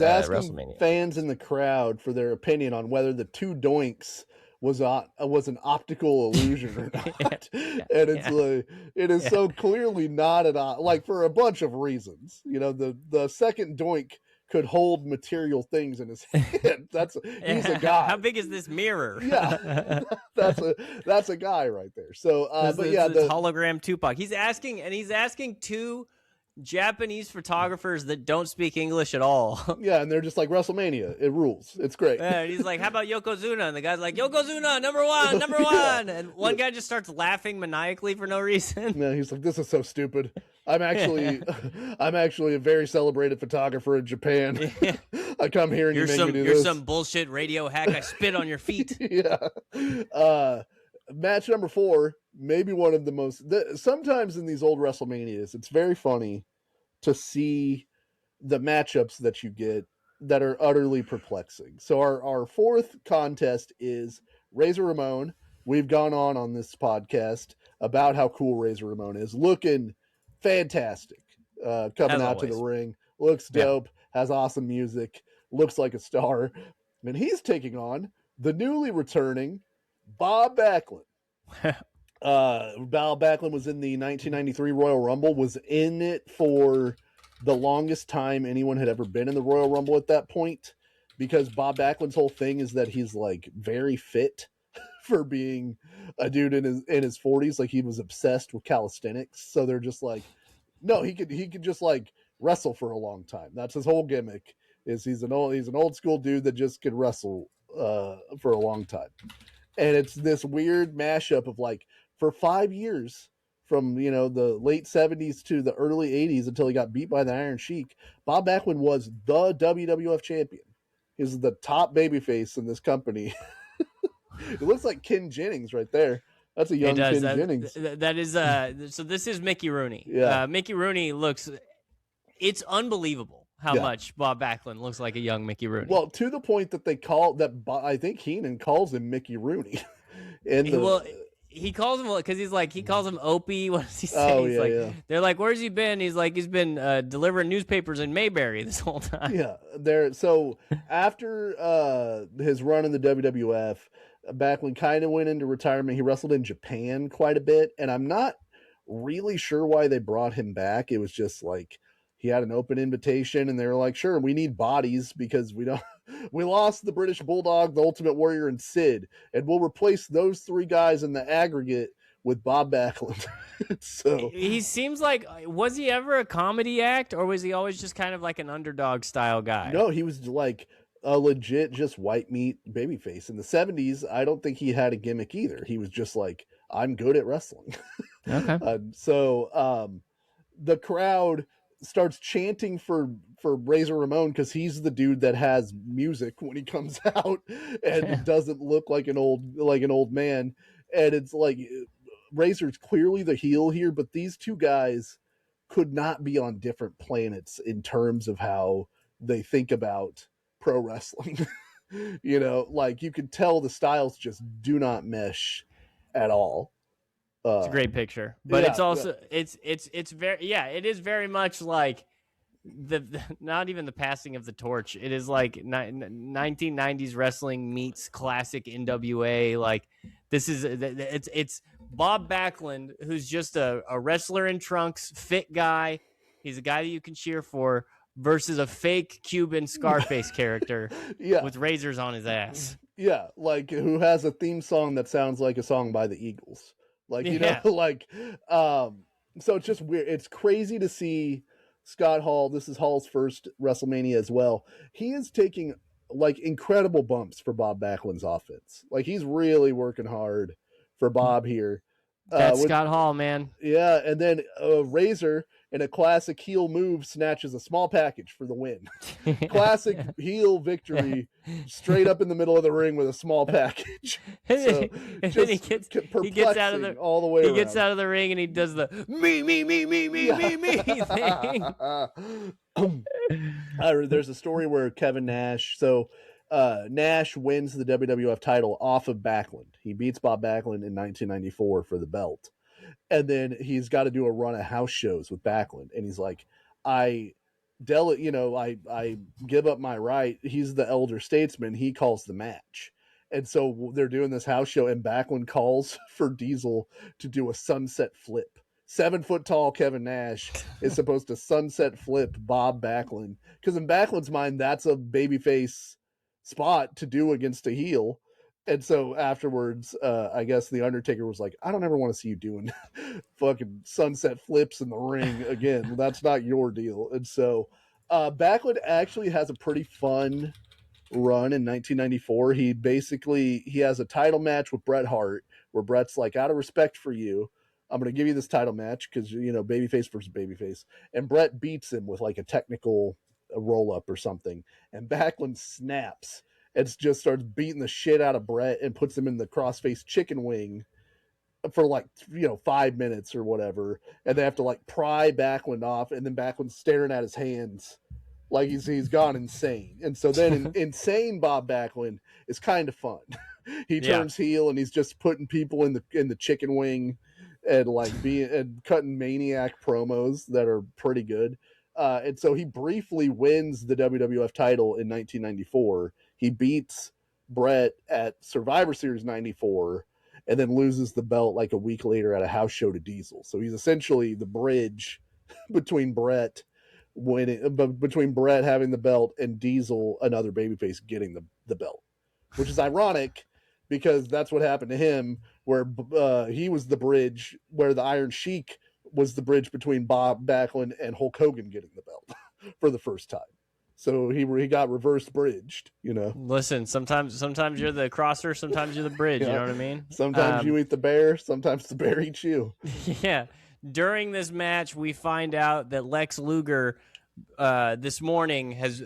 asking WrestleMania. Fans in the crowd for their opinion on whether the two Doinks was an optical illusion or not, and it is so clearly not at all. Like for a bunch of reasons, you know, the second Doink could hold material things in his hand. He's a guy. How big is this mirror? Yeah, that's a guy right there. So, the hologram Tupac. He's asking two Japanese photographers that don't speak English at all. Yeah, and they're just like, WrestleMania, it rules. It's great. Yeah, and he's like, how about Yokozuna? And the guy's like, Yokozuna, number one. And one guy just starts laughing maniacally for no reason. Yeah, he's like, this is so stupid. I'm actually a very celebrated photographer in Japan. Yeah. I come here and you're some bullshit radio hack. I spit on your feet. Yeah. Match number 4, maybe one of the most. Sometimes in these old WrestleManias, it's very funny to see the matchups that you get that are utterly perplexing. So our fourth contest is Razor Ramon. We've gone on this podcast about how cool Razor Ramon is, looking fantastic, coming out to the ring, looks dope, has awesome music, looks like a star, and he's taking on the newly returning Bob Backlund. Bob Backlund was in the 1993 Royal Rumble, was in it for the longest time anyone had ever been in the Royal Rumble at that point, because Bob Backlund's whole thing is that he's like very fit for being a dude in his 40s. Like he was obsessed with calisthenics. So they're just like, no, he could just like wrestle for a long time. That's his whole gimmick, is he's an old school dude that just could wrestle for a long time. And it's this weird mashup of like, for 5 years, from the late 70s to the early 80s until he got beat by the Iron Sheik, Bob Backlund was the WWF champion. He's the top babyface in this company. It looks like Ken Jennings right there. That's a young Ken Jennings. That is so this is Mickey Rooney. Yeah. Mickey Rooney looks, it's unbelievable how much Bob Backlund looks like a young Mickey Rooney. Well, to the point that I think Heenan calls him Mickey Rooney. He calls him, because he calls him Opie. What does he say? Oh, yeah. They're like, where's he been? He's like, he's been delivering newspapers in Mayberry this whole time. Yeah. So after his run in the WWF, Backlund kind of went into retirement. He wrestled in Japan quite a bit, and I'm not really sure why they brought him back. It was just like he had an open invitation, and they were like, sure, we need bodies because we lost the British Bulldog, the Ultimate Warrior, and Sid, and we'll replace those three guys in the aggregate with Bob Backlund. So he seems like, was he ever a comedy act, or was he always just kind of like an underdog style guy? No, he was like a legit just white meat babyface. In the 70s, I don't think he had a gimmick either. He was just like, I'm good at wrestling. Okay. So the crowd starts chanting for Razor Ramon because he's the dude that has music when he comes out and doesn't look like an old man. And it's like Razor's clearly the heel here, but these two guys could not be on different planets in terms of how they think about pro wrestling. Like you could tell the styles just do not mesh at all. It's a great picture, but it's also it's very, it is very much like the not even the passing of the torch. It is like 1990s wrestling meets classic NWA. Like this is it's Bob Backlund, who's just a wrestler in trunks, fit guy. He's a guy that you can cheer for, versus a fake Cuban Scarface character with razors on his ass. Yeah, like who has a theme song that sounds like a song by the Eagles. Like, so it's just weird. It's crazy to see Scott Hall. This is Hall's first WrestleMania as well. He is taking like incredible bumps for Bob Backlund's offense. Like he's really working hard for Bob here. That's Scott Hall, man. Yeah, and then Razor, in a classic heel move, snatches a small package for the win. Classic heel victory, straight up in the middle of the ring with a small package. So he gets out of the all the way. He gets out of the ring and he does the me thing. There's a story where Kevin Nash. So Nash wins the WWF title off of Backlund. He beats Bob Backlund in 1994 for the belt. And then he's got to do a run of house shows with Backlund. And he's like, I give up my right. He's the elder statesman. He calls the match. And so they're doing this house show, and Backlund calls for Diesel to do a sunset flip. 7 foot tall Kevin Nash is supposed to sunset flip Bob Backlund. Because in Backlund's mind, that's a babyface spot to do against a heel. And so afterwards, I guess the Undertaker was like, I don't ever want to see you doing fucking sunset flips in the ring again. That's not your deal. And so Backlund actually has a pretty fun run in 1994. He has a title match with Bret Hart where Bret's like, out of respect for you, I'm going to give you this title match because, babyface versus babyface. And Bret beats him with like a technical roll-up or something. And Backlund snaps. It just starts beating the shit out of Bret and puts him in the crossface chicken wing for 5 minutes or whatever. And they have to pry Backlund off, and then Backlund's staring at his hands like he's gone insane. And so then insane Bob Backlund is kind of fun. He turns heel and he's just putting people in the chicken wing and and cutting maniac promos that are pretty good. And so he briefly wins the WWF title in 1994. He beats Bret at Survivor Series 94 and then loses the belt a week later at a house show to Diesel. So he's essentially the bridge between Bret having the belt and Diesel, another babyface, getting the belt, which is ironic because that's what happened to him, where he was the bridge, where the Iron Sheik was the bridge between Bob Backlund and Hulk Hogan getting the belt for the first time. So he got reverse bridged, Listen, sometimes you're the crosser, sometimes you're the bridge. You know what I mean? Sometimes you eat the bear, sometimes the bear eats you. Yeah. During this match, we find out that Lex Luger this morning has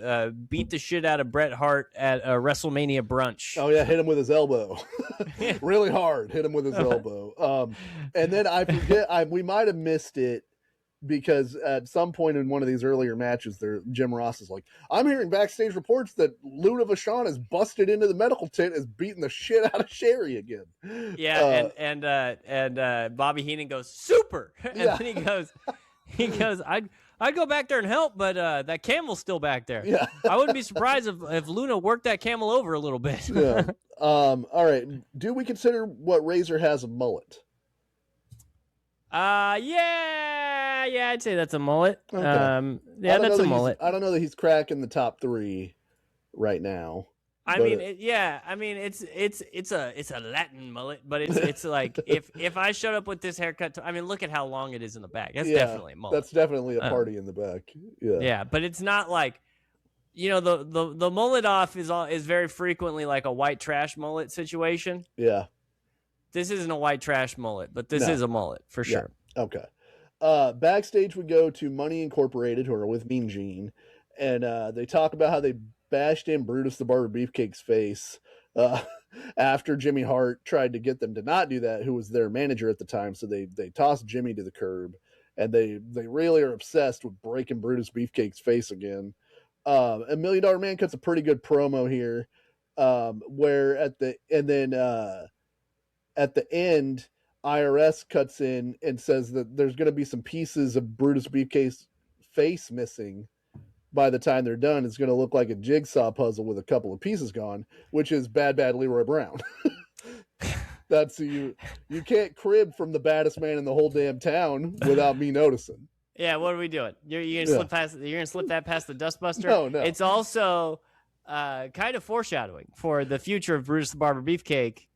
beat the shit out of Bret Hart at a WrestleMania brunch. Oh yeah, hit him with his elbow, really hard. Hit him with his elbow. And then I forget, we might have missed it because at some point in one of these earlier matches, Jim Ross is like, "I'm hearing backstage reports that Luna Vachon has busted into the medical tent, is beating the shit out of Sherry again." Yeah, and Bobby Heenan goes super, and then he goes, I'd go back there and help, but that camel's still back there. Yeah. I wouldn't be surprised if Luna worked that camel over a little bit. Yeah. All right. Do we consider what Razor has a mullet? Yeah, I'd say that's a mullet. Okay. Yeah, that's a mullet. I don't know that he's cracking the top 3 right now. I mean, it's a Latin mullet, but it's like if I showed up with this haircut, I mean, look at how long it is in the back. That's definitely a mullet. That's definitely a party in the back. Yeah. Yeah, but it's not like, the mullet off is very frequently like a white trash mullet situation. Yeah. This isn't a white trash mullet, but this is a mullet for sure. Yeah. Okay. Backstage we go to Money Incorporated, who are with Mean Gene, and they talk about how they bashed in Brutus the Barber Beefcake's face after Jimmy Hart tried to get them to not do that, who was their manager at the time. So they tossed Jimmy to the curb, and they really are obsessed with breaking Brutus Beefcake's face again. A $1 Million Man cuts a pretty good promo here, where at the end, IRS cuts in and says that there's going to be some pieces of Brutus Beefcake's face missing by the time they're done. It's going to look like a jigsaw puzzle with a couple of pieces gone, which is bad Leroy Brown. That's you can't crib from the baddest man in the whole damn town without me noticing. Yeah, what are we doing? You're gonna slip that past the dustbuster? No. It's also kind of foreshadowing for the future of Brutus the Barber Beefcake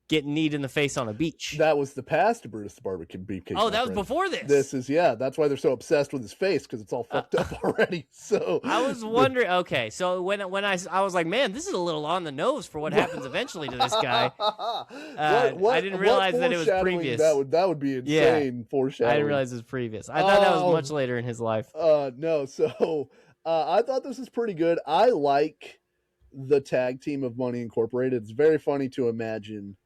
getting kneed in the face on a beach. That was the past of Brutus the Barber Beefcake. Oh, that was before this. This is, that's why they're so obsessed with his face, because it's all fucked up already. So I was wondering, okay, so when I was like, man, this is a little on the nose for what happens eventually to this guy. I didn't realize that it was previous. That would be insane foreshadowing. I didn't realize it was previous. I thought that was much later in his life. No, so I thought this was pretty good. I like the tag team of Money Incorporated. It's very funny to imagine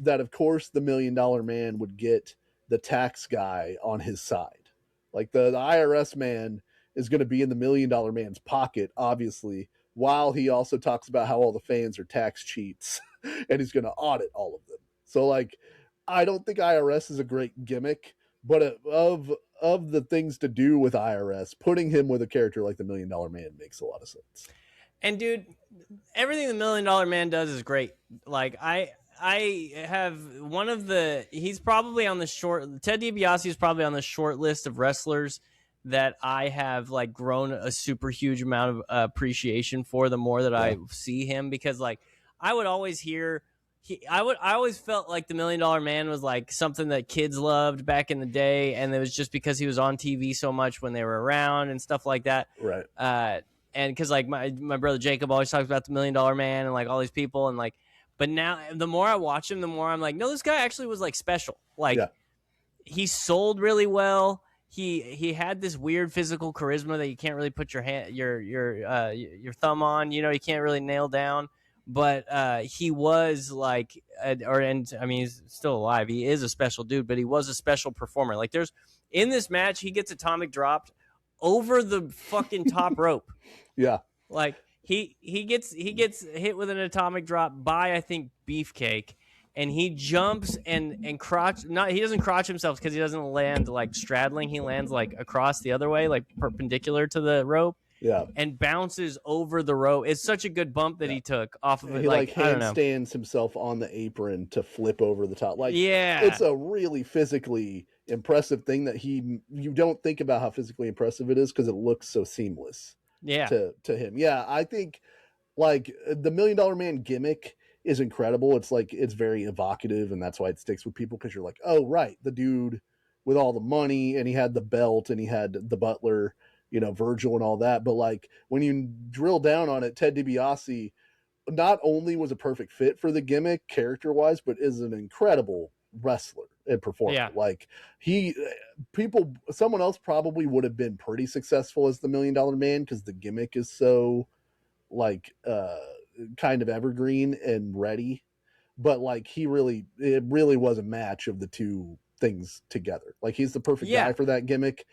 that, of course, the $1 Million Man would get the tax guy on his side. Like the IRS man is going to be in the $1 Million Man's pocket, obviously, while he also talks about how all the fans are tax cheats and he's going to audit all of them. So, like, I don't think IRS is a great gimmick, but of the things to do with IRS, putting him with a character like the $1 Million Man makes a lot of sense. And dude, everything the $1 Million Man does is great. Like I have he's probably on the Ted DiBiase is probably on the short list of wrestlers that I have like grown a super huge amount of appreciation for the more that I see him, because like I would always hear I always felt like the $1 Million Man was like something that kids loved back in the day, and it was just because he was on TV so much when they were around and stuff like that. Right. And because like my brother Jacob always talks about the $1 Million Man and like all these people, and like, but now the more I watch him, the more I'm like, no, this guy actually was like special. Like he sold really well. He had this weird physical charisma that you can't really put your thumb on. You know, you can't really nail down. But he was like, I mean, he's still alive. He is a special dude, but he was a special performer. Like in this match, he gets atomic dropped over the fucking top rope. Yeah. Like he gets hit with an atomic drop by, I think, Beefcake, and he jumps and crotch. He doesn't crotch himself because he doesn't land like straddling. He lands like across the other way, like perpendicular to the rope. Yeah, and bounces over the rope. It's such a good bump that he took off of it. He like handstands himself on the apron to flip over the top. Like, it's a really physically impressive thing that you don't think about how physically impressive it is because it looks so seamless. Yeah, to him. Yeah, I think like the $1 Million Man gimmick is incredible. It's like it's very evocative, and that's why it sticks with people, because you're like, oh right, the dude with all the money, and he had the belt, and he had the butler. Virgil and all that. But like when you drill down on it, Ted DiBiase not only was a perfect fit for the gimmick character wise, but is an incredible wrestler and performer. Yeah. Like someone else probably would have been pretty successful as the $1 Million Man because the gimmick is so like kind of evergreen and ready. But like it really was a match of the two things together. Like he's the perfect guy for that gimmick,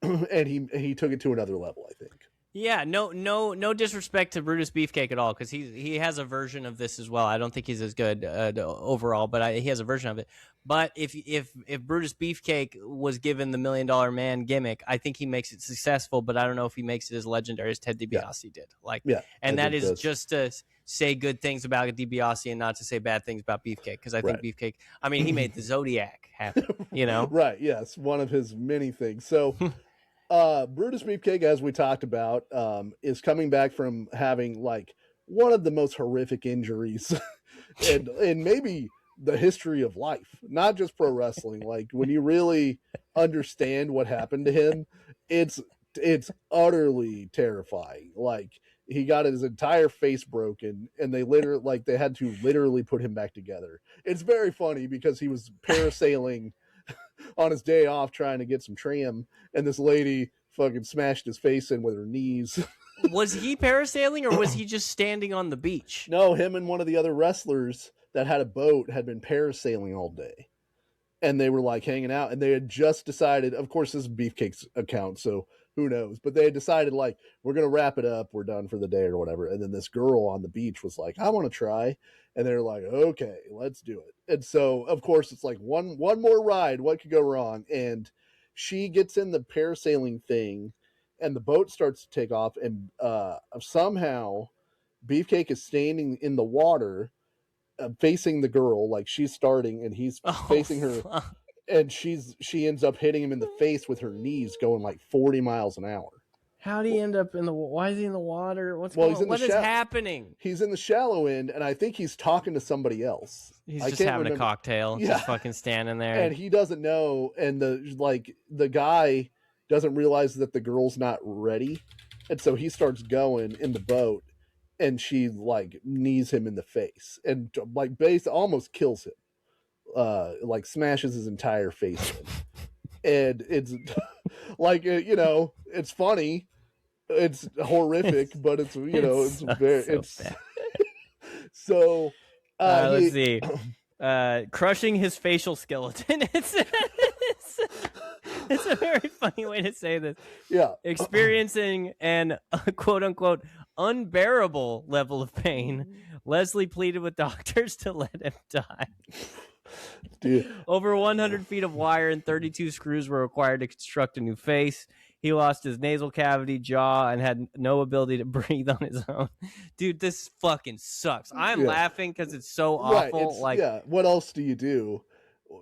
and he took it to another level, I think. Yeah, no disrespect to Brutus Beefcake at all, because he has a version of this as well. I don't think he's as good overall, but he has a version of it. But if Brutus Beefcake was given the $1 Million Man gimmick, I think he makes it successful. But I don't know if he makes it as legendary as Ted DiBiase did. And that is just to say good things about DiBiase and not to say bad things about Beefcake, because I think Beefcake. I mean, he made the Zodiac happen. Right? Yes, one of his many things. So. Brutus Beefcake, as we talked about, is coming back from having like one of the most horrific injuries and maybe the history of life, not just pro wrestling. Like when you really understand what happened to him, it's utterly terrifying. Like he got his entire face broken and they had to literally put him back together. It's very funny because he was parasailing on his day off trying to get some tram, and this lady fucking smashed his face in with her knees. Was he parasailing or was he just standing on the beach? No, him and one of the other wrestlers that had a boat had been parasailing all day. And they were like hanging out, and they had just decided, of course, this is Beefcake's account, so who knows? But they had decided, like, we're going to wrap it up. We're done for the day or whatever. And then this girl on the beach was like, I want to try. And they're like, okay, let's do it. And so, of course, it's like one more ride. What could go wrong? And she gets in the parasailing thing, and the boat starts to take off. And somehow Beefcake is standing in the water facing the girl, like she's starting and he's facing her. Fuck. And she ends up hitting him in the face with her knees going like 40 miles an hour. How did he end up why is he in the water? What is happening? He's in the shallow end, and I think he's talking to somebody else. He's just having a cocktail, just fucking standing there. And he doesn't know, and the guy doesn't realize that the girl's not ready. And so he starts going in the boat, and she like knees him in the face and like almost kills him. Like smashes his entire face in. And it's like, it's funny, it's horrific, but it's bad. So let's see. Crushing his facial skeleton. It's a very funny way to say this. Yeah. Experiencing an quote unquote unbearable level of pain, Leslie pleaded with doctors to let him die. Dude. Over 100 feet of wire and 32 screws were required to construct a new face. He lost his nasal cavity, jaw, and had no ability to breathe on his own. Dude, this fucking sucks. I'm laughing because it's so awful. What else do you do?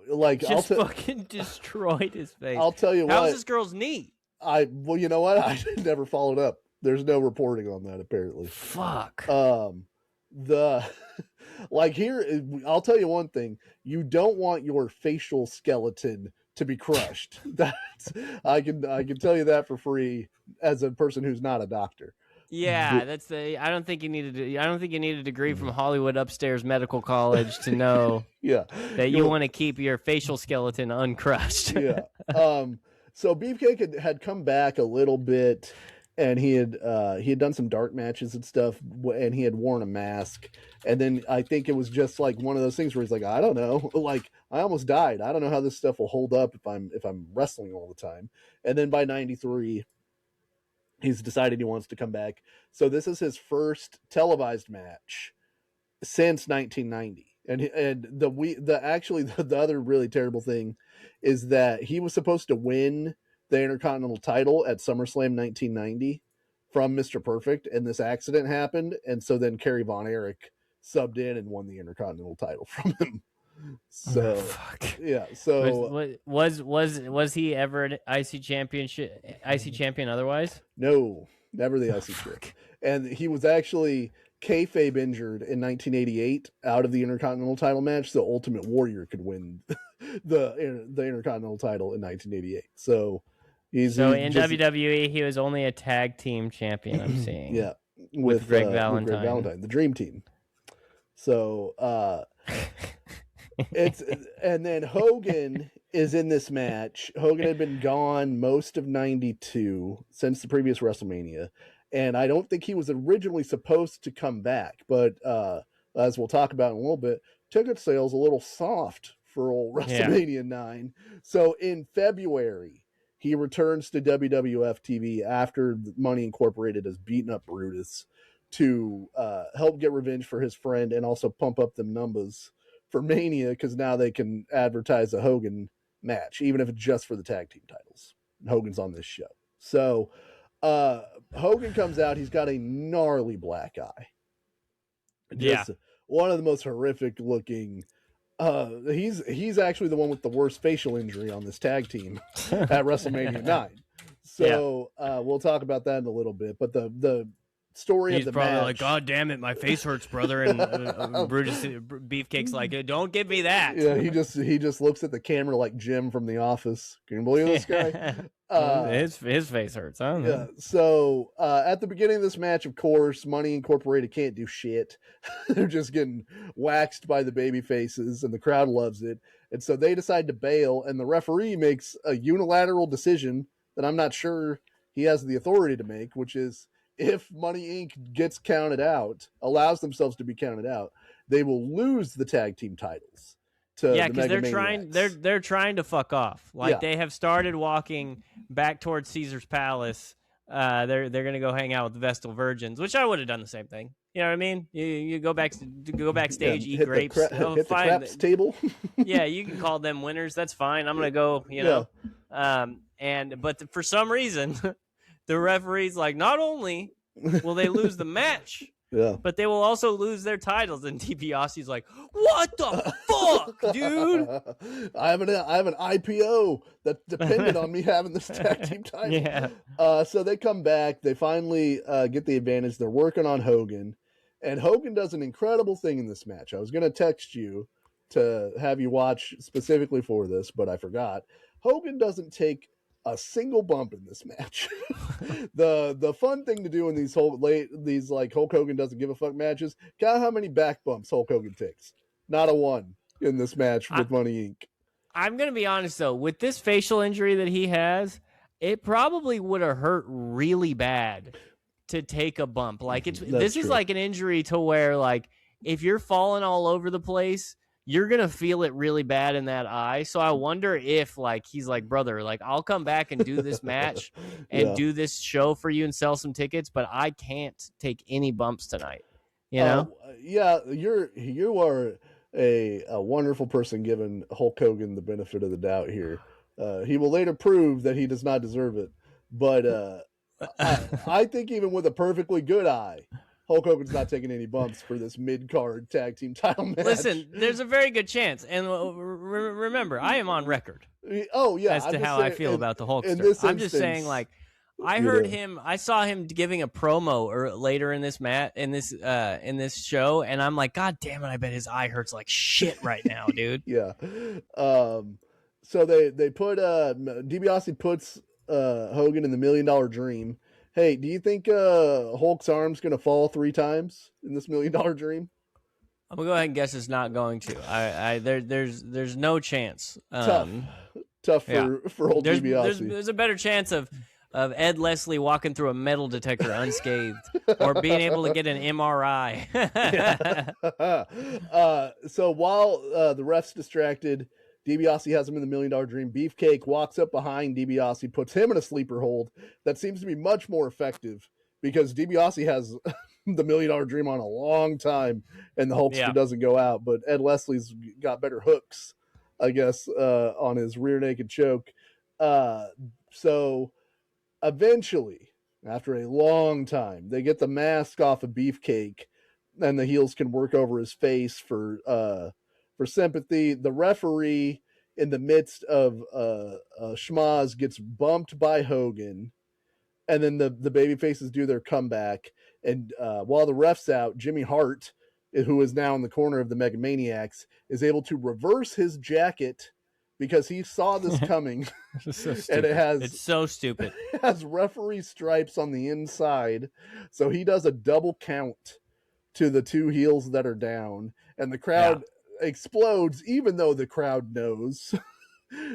Like, just fucking destroyed his face. I'll tell you what. How's this girl's knee? Well, you know what? I never followed up. There's no reporting on that apparently. Fuck. Here, I'll tell you one thing. You don't want your facial skeleton to be crushed. I can tell you that for free as a person who's not a doctor. Yeah, I don't think you need a degree from Hollywood Upstairs Medical College to know that you want to keep your facial skeleton uncrushed. Yeah. So Beefcake had come back a little bit, and he had done some dark matches and stuff, and he had worn a mask. And then I think it was just like one of those things where he's like, I don't know, like I almost died. I don't know how this stuff will hold up if I'm wrestling all the time. And then by 93, he's decided he wants to come back. So this is his first televised match since 1990. And the other really terrible thing is that he was supposed to win the Intercontinental title at SummerSlam 1990 from Mr. Perfect, and this accident happened, and so then Kerry Von Erich subbed in and won the Intercontinental title from him. So yeah. So was he ever an IC champion otherwise? No, never the IC champion. And he was actually kayfabe injured in 1988 out of the Intercontinental title match, so Ultimate Warrior could win the Intercontinental title in 1988. So So in WWE, he was only a tag team champion, I'm seeing. Yeah. With Greg Valentine. The Dream Team. So and then Hogan is in this match. Hogan had been gone most of 92 since the previous WrestleMania, and I don't think he was originally supposed to come back, but as we'll talk about in a little bit, ticket sales a little soft for old WrestleMania 9. So in February, he returns to WWF TV after Money Incorporated has beaten up Brutus to help get revenge for his friend and also pump up the numbers for Mania, because now they can advertise a Hogan match, even if it's just for the tag team titles. Hogan's on this show. So Hogan comes out. He's got a gnarly black eye. Just one of the most horrific looking. He's actually the one with the worst facial injury on this tag team at WrestleMania 9. So we'll talk about that in a little bit. But the story of the match. He's probably like, God damn it, my face hurts, brother. And Brutus Beefcake's like, don't give me that. Yeah, he just looks at the camera like Jim from The Office. Can you believe this guy? His face hurts. Huh? Yeah. So at the beginning of this match, of course, Money Incorporated can't do shit. They're just getting waxed by the baby faces, and the crowd loves it. And so they decide to bail, and the referee makes a unilateral decision that I'm not sure he has the authority to make, which is, if Money Inc. gets counted out, allows themselves to be counted out, they will lose the tag team titles. Because they're trying to fuck off. They have started walking back towards Caesar's Palace. They're gonna go hang out with the Vestal Virgins, which I would have done the same thing. You know what I mean? You go backstage, eat grapes, hit the craps table. Yeah, you can call them winners. That's fine. I'm gonna go. You know, but for some reason. The referee's like, not only will they lose the match, but they will also lose their titles. And DiBiase's like, what the fuck, dude? I have an IPO that depended on me having this tag team title. Yeah. So they come back. They finally get the advantage. They're working on Hogan. And Hogan does an incredible thing in this match. I was going to text you to have you watch specifically for this, but I forgot. Hogan doesn't take a single bump in this match. The fun thing to do in these like Hulk Hogan doesn't give a fuck matches, count how many back bumps Hulk Hogan takes. Not a one in this match with Money Inc. I'm gonna be honest though, with this facial injury that he has, it probably would have hurt really bad to take a bump. Like this is like an injury to where, like, if you're falling all over the place, you're going to feel it really bad in that eye. So I wonder if, like, he's like, brother, like, I'll come back and do this match and do this show for you and sell some tickets, but I can't take any bumps tonight. You know? You are a wonderful person giving Hulk Hogan the benefit of the doubt here. He will later prove that he does not deserve it. But I think even with a perfectly good eye, Hulk Hogan's not taking any bumps for this mid-card tag team title match. Listen, there's a very good chance. And remember, I am on record. Oh, yeah. As to how I feel about the Hulkster. I'm just saying, like, I saw him giving a promo later in this in this show, and I'm like, God damn it, I bet his eye hurts like shit right now, dude. Yeah. So they put DiBiase puts Hogan in the $1 Million Dream. Hey, do you think Hulk's arm's going to fall 3 times in this $1 Million Dream? I'm going to go ahead and guess it's not going to. There's no chance. Tough for old DiBiase. There's a better chance of Ed Leslie walking through a metal detector unscathed or being able to get an MRI. So while the ref's distracted, DiBiase has him in the $1 Million Dream. Beefcake walks up behind DiBiase, puts him in a sleeper hold. That seems to be much more effective because DiBiase has the $1 Million Dream on a long time, and the Hulkster doesn't go out. But Ed Leslie's got better hooks, I guess, on his rear naked choke. So eventually, after a long time, they get the mask off of Beefcake, and the heels can work over his face for sympathy. The referee, in the midst of schmaz, gets bumped by Hogan, and then the baby faces do their comeback. And while the ref's out, Jimmy Hart, who is now in the corner of the Megamaniacs, is able to reverse his jacket because he saw this coming. So and it's so stupid. It has referee stripes on the inside, so he does a double count to the two heels that are down, and the crowd explodes, even though the crowd knows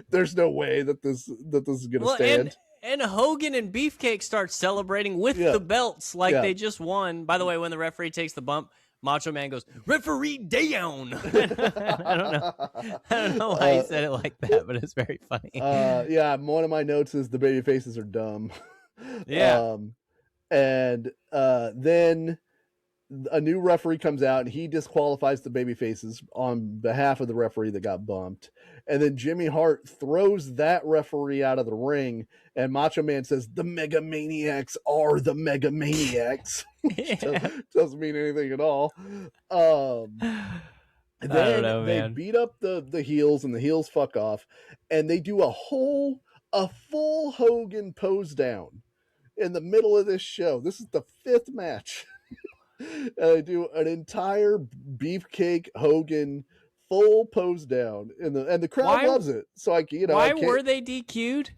there's no way that this is going to stand. And Hogan and Beefcake start celebrating with the belts like they just won. By the way, when the referee takes the bump, Macho Man goes, "Referee down." I don't know why he said it like that, but it's very funny. One of my notes is the baby faces are dumb. And then a new referee comes out and he disqualifies the baby faces on behalf of the referee that got bumped. And then Jimmy Hart throws that referee out of the ring, and Macho Man says, "The Mega Maniacs are the Mega Maniacs." Which doesn't mean anything at all. They beat up the heels, and the heels fuck off, and they do a full Hogan pose down in the middle of this show. This is the 5th match. And they do an entire Beefcake Hogan full pose down, and the crowd loves it. So why were they DQ'd?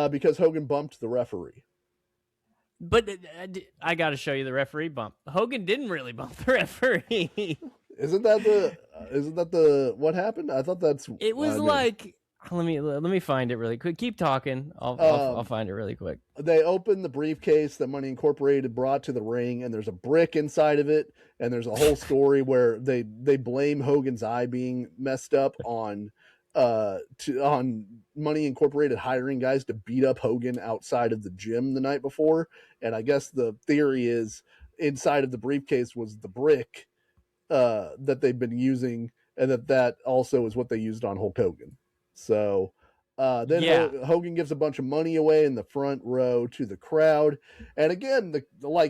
Because Hogan bumped the referee. But I got to show you the referee bump. Hogan didn't really bump the referee. Isn't that the what happened? I thought that's it was like. Let me find it really quick. Keep talking. I'll find it really quick. They open the briefcase that Money Incorporated brought to the ring, and there's a brick inside of it, and there's a whole story where they blame Hogan's eye being messed up on Money Incorporated hiring guys to beat up Hogan outside of the gym the night before. And I guess the theory is inside of the briefcase was the brick that they've been using, and that also is what they used on Hulk Hogan. So Hogan gives a bunch of money away in the front row to the crowd. And again,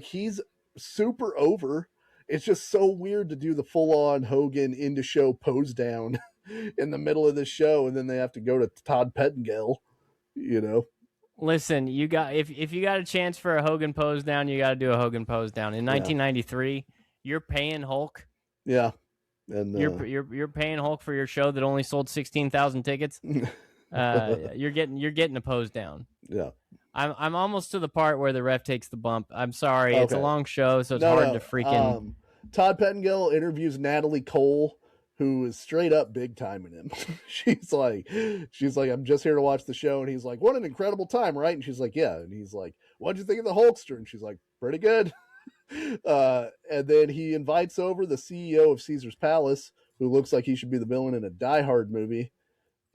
he's super over. It's just so weird to do the full-on Hogan into show pose down in the middle of this show, and then they have to go to Todd Pettengill, Listen, you got if you got a chance for a Hogan pose down, you got to do a Hogan pose down. In 1993, you're paying Hulk. Yeah. And you're paying Hulk for your show that only sold 16,000 tickets. You're getting a pose down. Yeah. I'm almost to the part where the ref takes the bump. I'm sorry, it's a long show, so it's hard to freaking. Todd Pettengill interviews Natalie Cole, who is straight up big timing him. she's like, "I'm just here to watch the show," and he's like, "What an incredible time, right?" And she's like, "Yeah," and he's like, "What'd you think of the Hulkster?" And she's like, "Pretty good." And then he invites over the CEO of Caesar's Palace, who looks like he should be the villain in a Die Hard movie.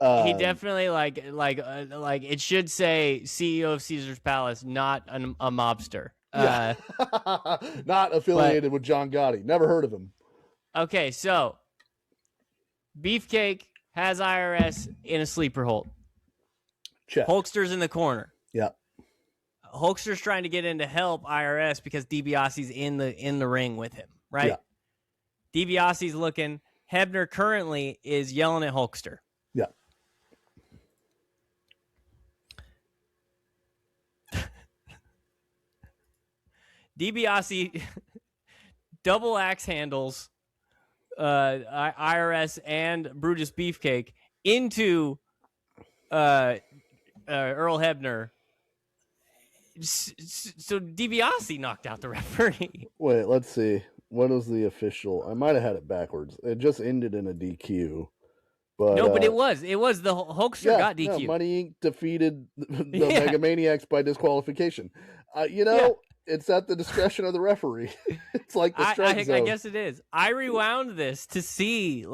He definitely like it should say CEO of Caesar's Palace, not a mobster. Not affiliated with John Gotti. Never heard of him. Okay, so Beefcake has IRS in a sleeper hold. Check. Hulkster's in the corner. Yeah. Hulkster's trying to get in to help IRS because DiBiase's in the ring with him, right? Yeah. DiBiase's looking. Hebner currently is yelling at Hulkster. Yeah. DiBiase double axe handles IRS and Brutus Beefcake into Earl Hebner. So DiBiase knocked out the referee. Wait, let's see. What was the official? I might have had it backwards. It just ended in a DQ. But, no, but it was the Hulkster got DQ. No, Money Inc. defeated the Mega Maniacs by disqualification. It's at the discretion of the referee. It's like the strike zone. I guess it is. I rewound this to see,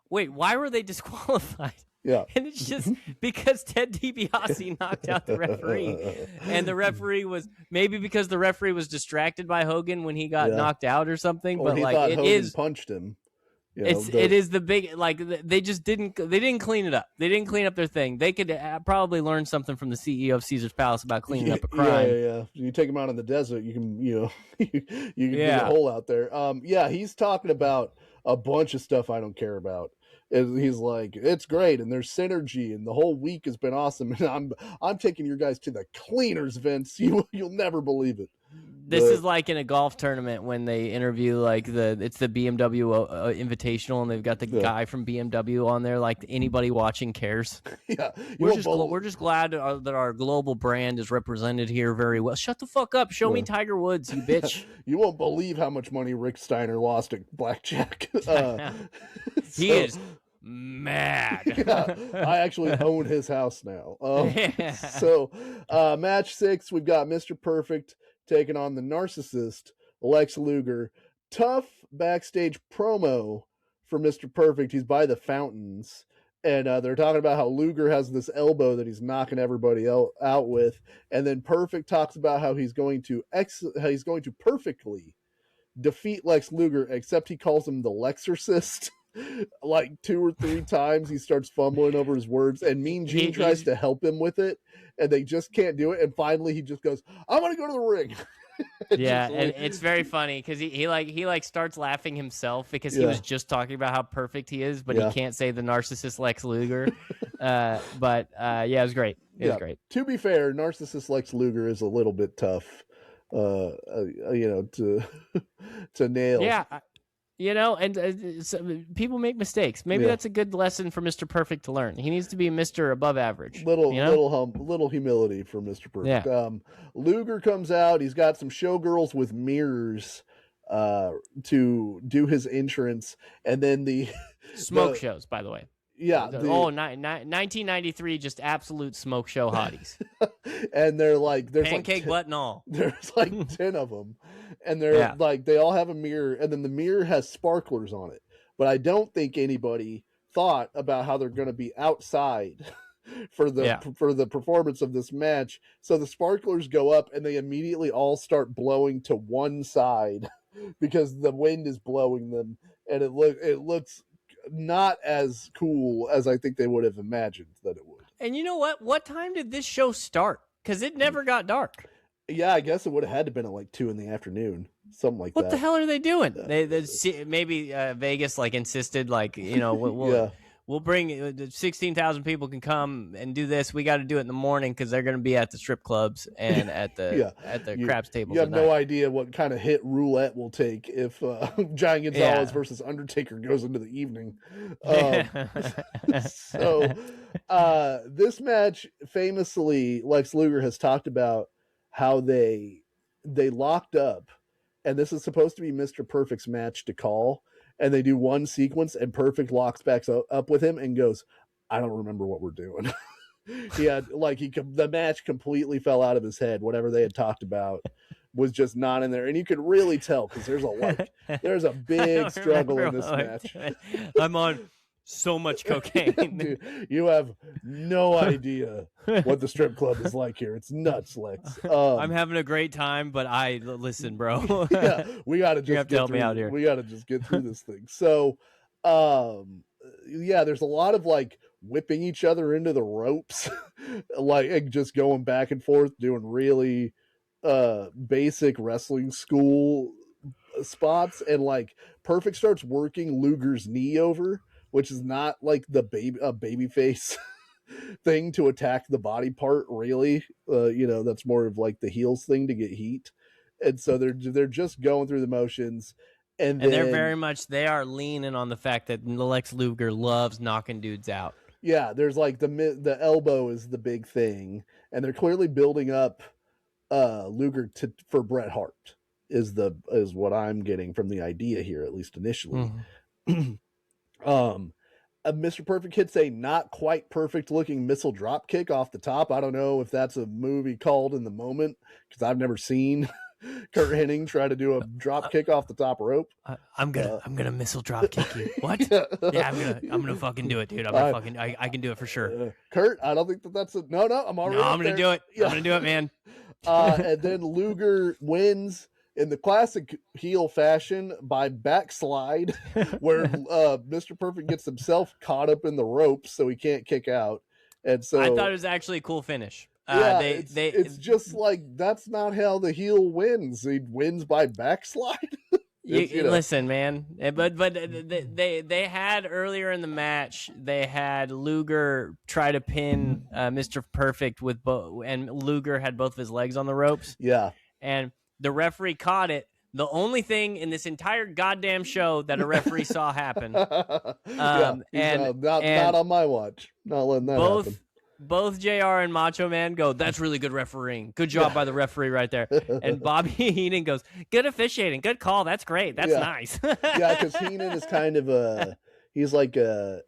wait, why were they disqualified? Yeah. And it's just because Ted DiBiase knocked out the referee. And the referee was, maybe because the referee was distracted by Hogan when he got knocked out or something. Or but he thought Hogan punched him. It is the big, they just didn't clean it up. They didn't clean up their thing. They could probably learn something from the CEO of Caesar's Palace about cleaning up a crime. Yeah. You take him out in the desert, you can, you can dig a hole out there. He's talking about a bunch of stuff I don't care about. He's like, it's great, and there's synergy, and the whole week has been awesome. And I'm taking your guys to the cleaners, Vince. You'll never believe it. This is like in a golf tournament when they interview it's the BMW Invitational, and they've got the guy from BMW on there. Like anybody watching cares. Yeah, we're just glad that our global brand is represented here very well. Shut the fuck up. Show me Tiger Woods, you bitch. You won't believe how much money Rick Steiner lost at blackjack. He is mad. Yeah, I actually own his house now. So match 6, we've got Mr. Perfect taking on the narcissist Lex Luger. Tough backstage promo for Mr. Perfect. He's by the fountains, and they're talking about how Luger has this elbow that he's knocking everybody out with, and then Perfect talks about how he's going to perfectly defeat Lex Luger, except he calls him the Lexorcist. Like 2 or 3 times he starts fumbling over his words, and Mean Gene tries to help him with it, and they just can't do it, and finally he just goes, I'm gonna go to the ring. And it's very funny because he starts laughing himself because he was just talking about how perfect he is, but he can't say the narcissist Lex Luger. It was great. It was great. To be fair, narcissist Lex Luger is a little bit tough to nail. Yeah. So people make mistakes. Maybe that's a good lesson for Mr. Perfect to learn. He needs to be Mr. Above Average. Little humility for Mr. Perfect. Yeah. Luger comes out. He's got some showgirls with mirrors to do his entrance, and then the smoke shows, by the way. Yeah. 1993, just absolute smoke show hotties. And they're like, there's pancake butt and all. There's like 10 of them. And they're like, they all have a mirror, and then the mirror has sparklers on it. But I don't think anybody thought about how they're going to be outside for the performance of this match. So the sparklers go up, and they immediately all start blowing to one side because the wind is blowing them, and it looks not as cool as I think they would have imagined that it would. And you know what? What time did this show start? Because it never got dark. Yeah, I guess it would have had to been at like 2 p.m, something like that. What the hell are they doing? Maybe Vegas insisted we'll bring 16,000 people can come and do this. We got to do it in the morning because they're going to be at the strip clubs and at the craps tables. You have no idea what kind of hit roulette will take if Giant Gonzalez versus Undertaker goes into the evening. So this match, famously, Lex Luger has talked about how they locked up, and this is supposed to be Mr. Perfect's match to call. And they do one sequence, and Perfect locks back up with him and goes, I don't remember what we're doing. The match completely fell out of his head. Whatever they had talked about was just not in there. And you could really tell because there's a big struggle in this match. I'm on so much cocaine. Dude, you have no idea what the strip club is like here. It's nuts, Lex. I'm having a great time, but listen, bro. We got to just help me out here. We got to just get through this thing. So, there's a lot of whipping each other into the ropes, and just going back and forth, doing really basic wrestling school spots, and Perfect starts working Luger's knee over, which is not a baby face thing to attack the body part, really. That's more of the heels thing to get heat. And so they're just going through the motions. And they're very much, they are leaning on the fact that Lex Luger loves knocking dudes out. Yeah, there's the elbow is the big thing. And they're clearly building up Luger for Bret Hart is what I'm getting from the idea here, at least initially. Mm-hmm. Mr. Perfect hits a not quite perfect looking missile drop kick off the top. I don't know if that's a movie called in the moment because I've never seen Kurt Hennig try to do a drop kick off the top rope. I'm gonna missile drop kick you. What? Yeah, I'm gonna fucking do it, dude. I can do it for sure. Kurt, I don't think that's no. I'm already. No, I'm gonna do it. Yeah. I'm gonna do it, man. And then Luger wins in the classic heel fashion by backslide, where Mr. Perfect gets himself caught up in the ropes so he can't kick out. And so I thought it was actually a cool finish. It's just that's not how the heel wins. He wins by backslide. Listen, man. But they had earlier in the match, they had Luger try to pin Mr. Perfect and Luger had both of his legs on the ropes. Yeah. And The referee caught it. The only thing in this entire goddamn show that a referee saw happen. Not on my watch. Not letting that happen. Both JR and Macho Man go, that's really good refereeing. Good job by the referee right there. And Bobby Heenan goes, good officiating. Good call. That's great. That's nice. Yeah, because Heenan is kind of he's like a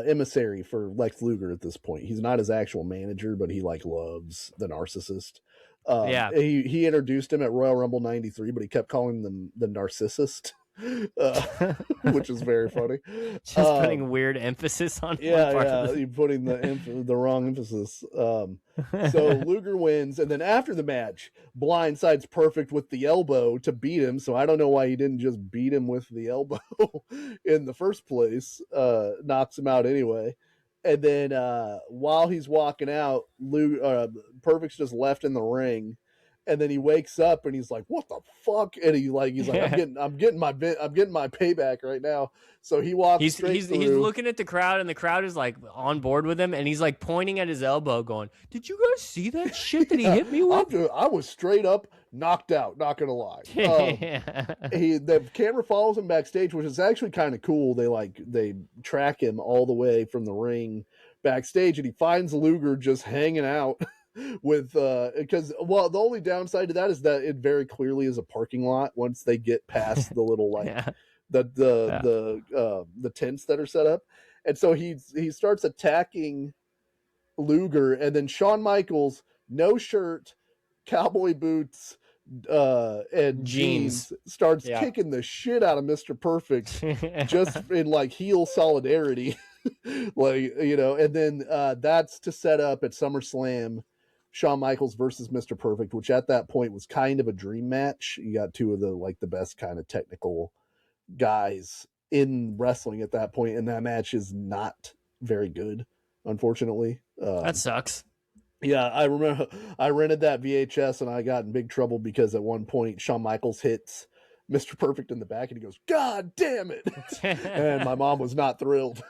emissary for Lex Luger at this point. He's not his actual manager, but he like loves the narcissist. He introduced him at Royal Rumble 93, but he kept calling them the narcissist. Which is very funny. Just putting weird emphasis on you're putting the wrong emphasis. So Luger wins, and then after the match, blindsides Perfect with the elbow to beat him. So I don't know why he didn't just beat him with the elbow in the first place. Knocks him out anyway. And then while he's walking out, Perfect's just left in the ring. And then he wakes up and he's like, "What the fuck?" And he's like, "I'm getting my payback right now." So he walks. He's looking at the crowd, and the crowd is like on board with him, and he's like pointing at his elbow, going, "Did you guys see that shit that he hit me with?" I was straight up knocked out. Not gonna lie. The camera follows him backstage, which is actually kind of cool. They track him all the way from the ring backstage, and he finds Luger just hanging out. With because the only downside to that is that it very clearly is a parking lot once they get past the little the tents that are set up, and so he starts attacking Luger, and then Shawn Michaels, no shirt, cowboy boots, and jeans starts kicking the shit out of Mr. Perfect just in like heel solidarity. And then that's to set up at SummerSlam Shawn Michaels versus Mr. Perfect, which at that point was kind of a dream match. You got two of the best kind of technical guys in wrestling at that point, and that match is not very good, unfortunately. That sucks. Yeah, I remember I rented that VHS and I got in big trouble because at one point Shawn Michaels hits Mr. Perfect in the back and he goes, "God damn it!" And my mom was not thrilled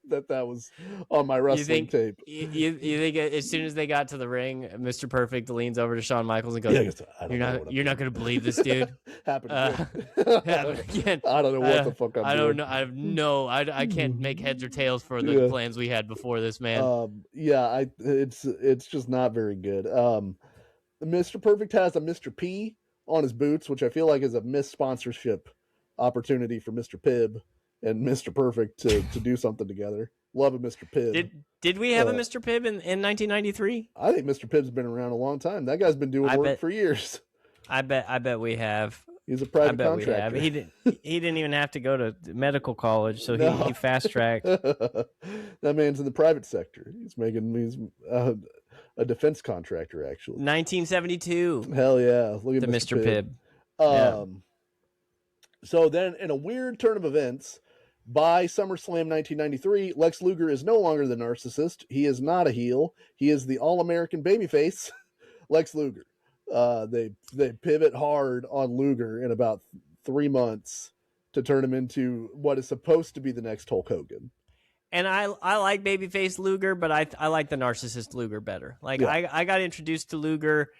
that was on my wrestling tape. You think as soon as they got to the ring, Mr. Perfect leans over to Shawn Michaels and goes, "You're not going to believe this, dude." Happened again. I don't know what the fuck I'm doing. I have no. I can't make heads or tails for the plans we had before this, man. It's just not very good. Mr. Perfect has a Mr. P on his boots, which I feel like is a missed sponsorship opportunity for Mr. Pibb and Mr. Perfect to do something together. Love a Mr. Pibb. Did we have a Mr. Pibb in 1993? I think Mr. Pibb's been around a long time. That guy's been doing work for years. I bet we have. He's a private contractor. He didn't even have to go to medical college, so he fast tracked. That man's in the private sector. He's a defense contractor, actually. 1972. Hell yeah! Look at Mr. Pibb. So then, in a weird turn of events, by SummerSlam 1993, Lex Luger is no longer the narcissist. He is not a heel. He is the all-American babyface, Lex Luger. They pivot hard on Luger in about 3 months to turn him into what is supposed to be the next Hulk Hogan. And I like babyface Luger, but I like the narcissist Luger better. I got introduced to Luger.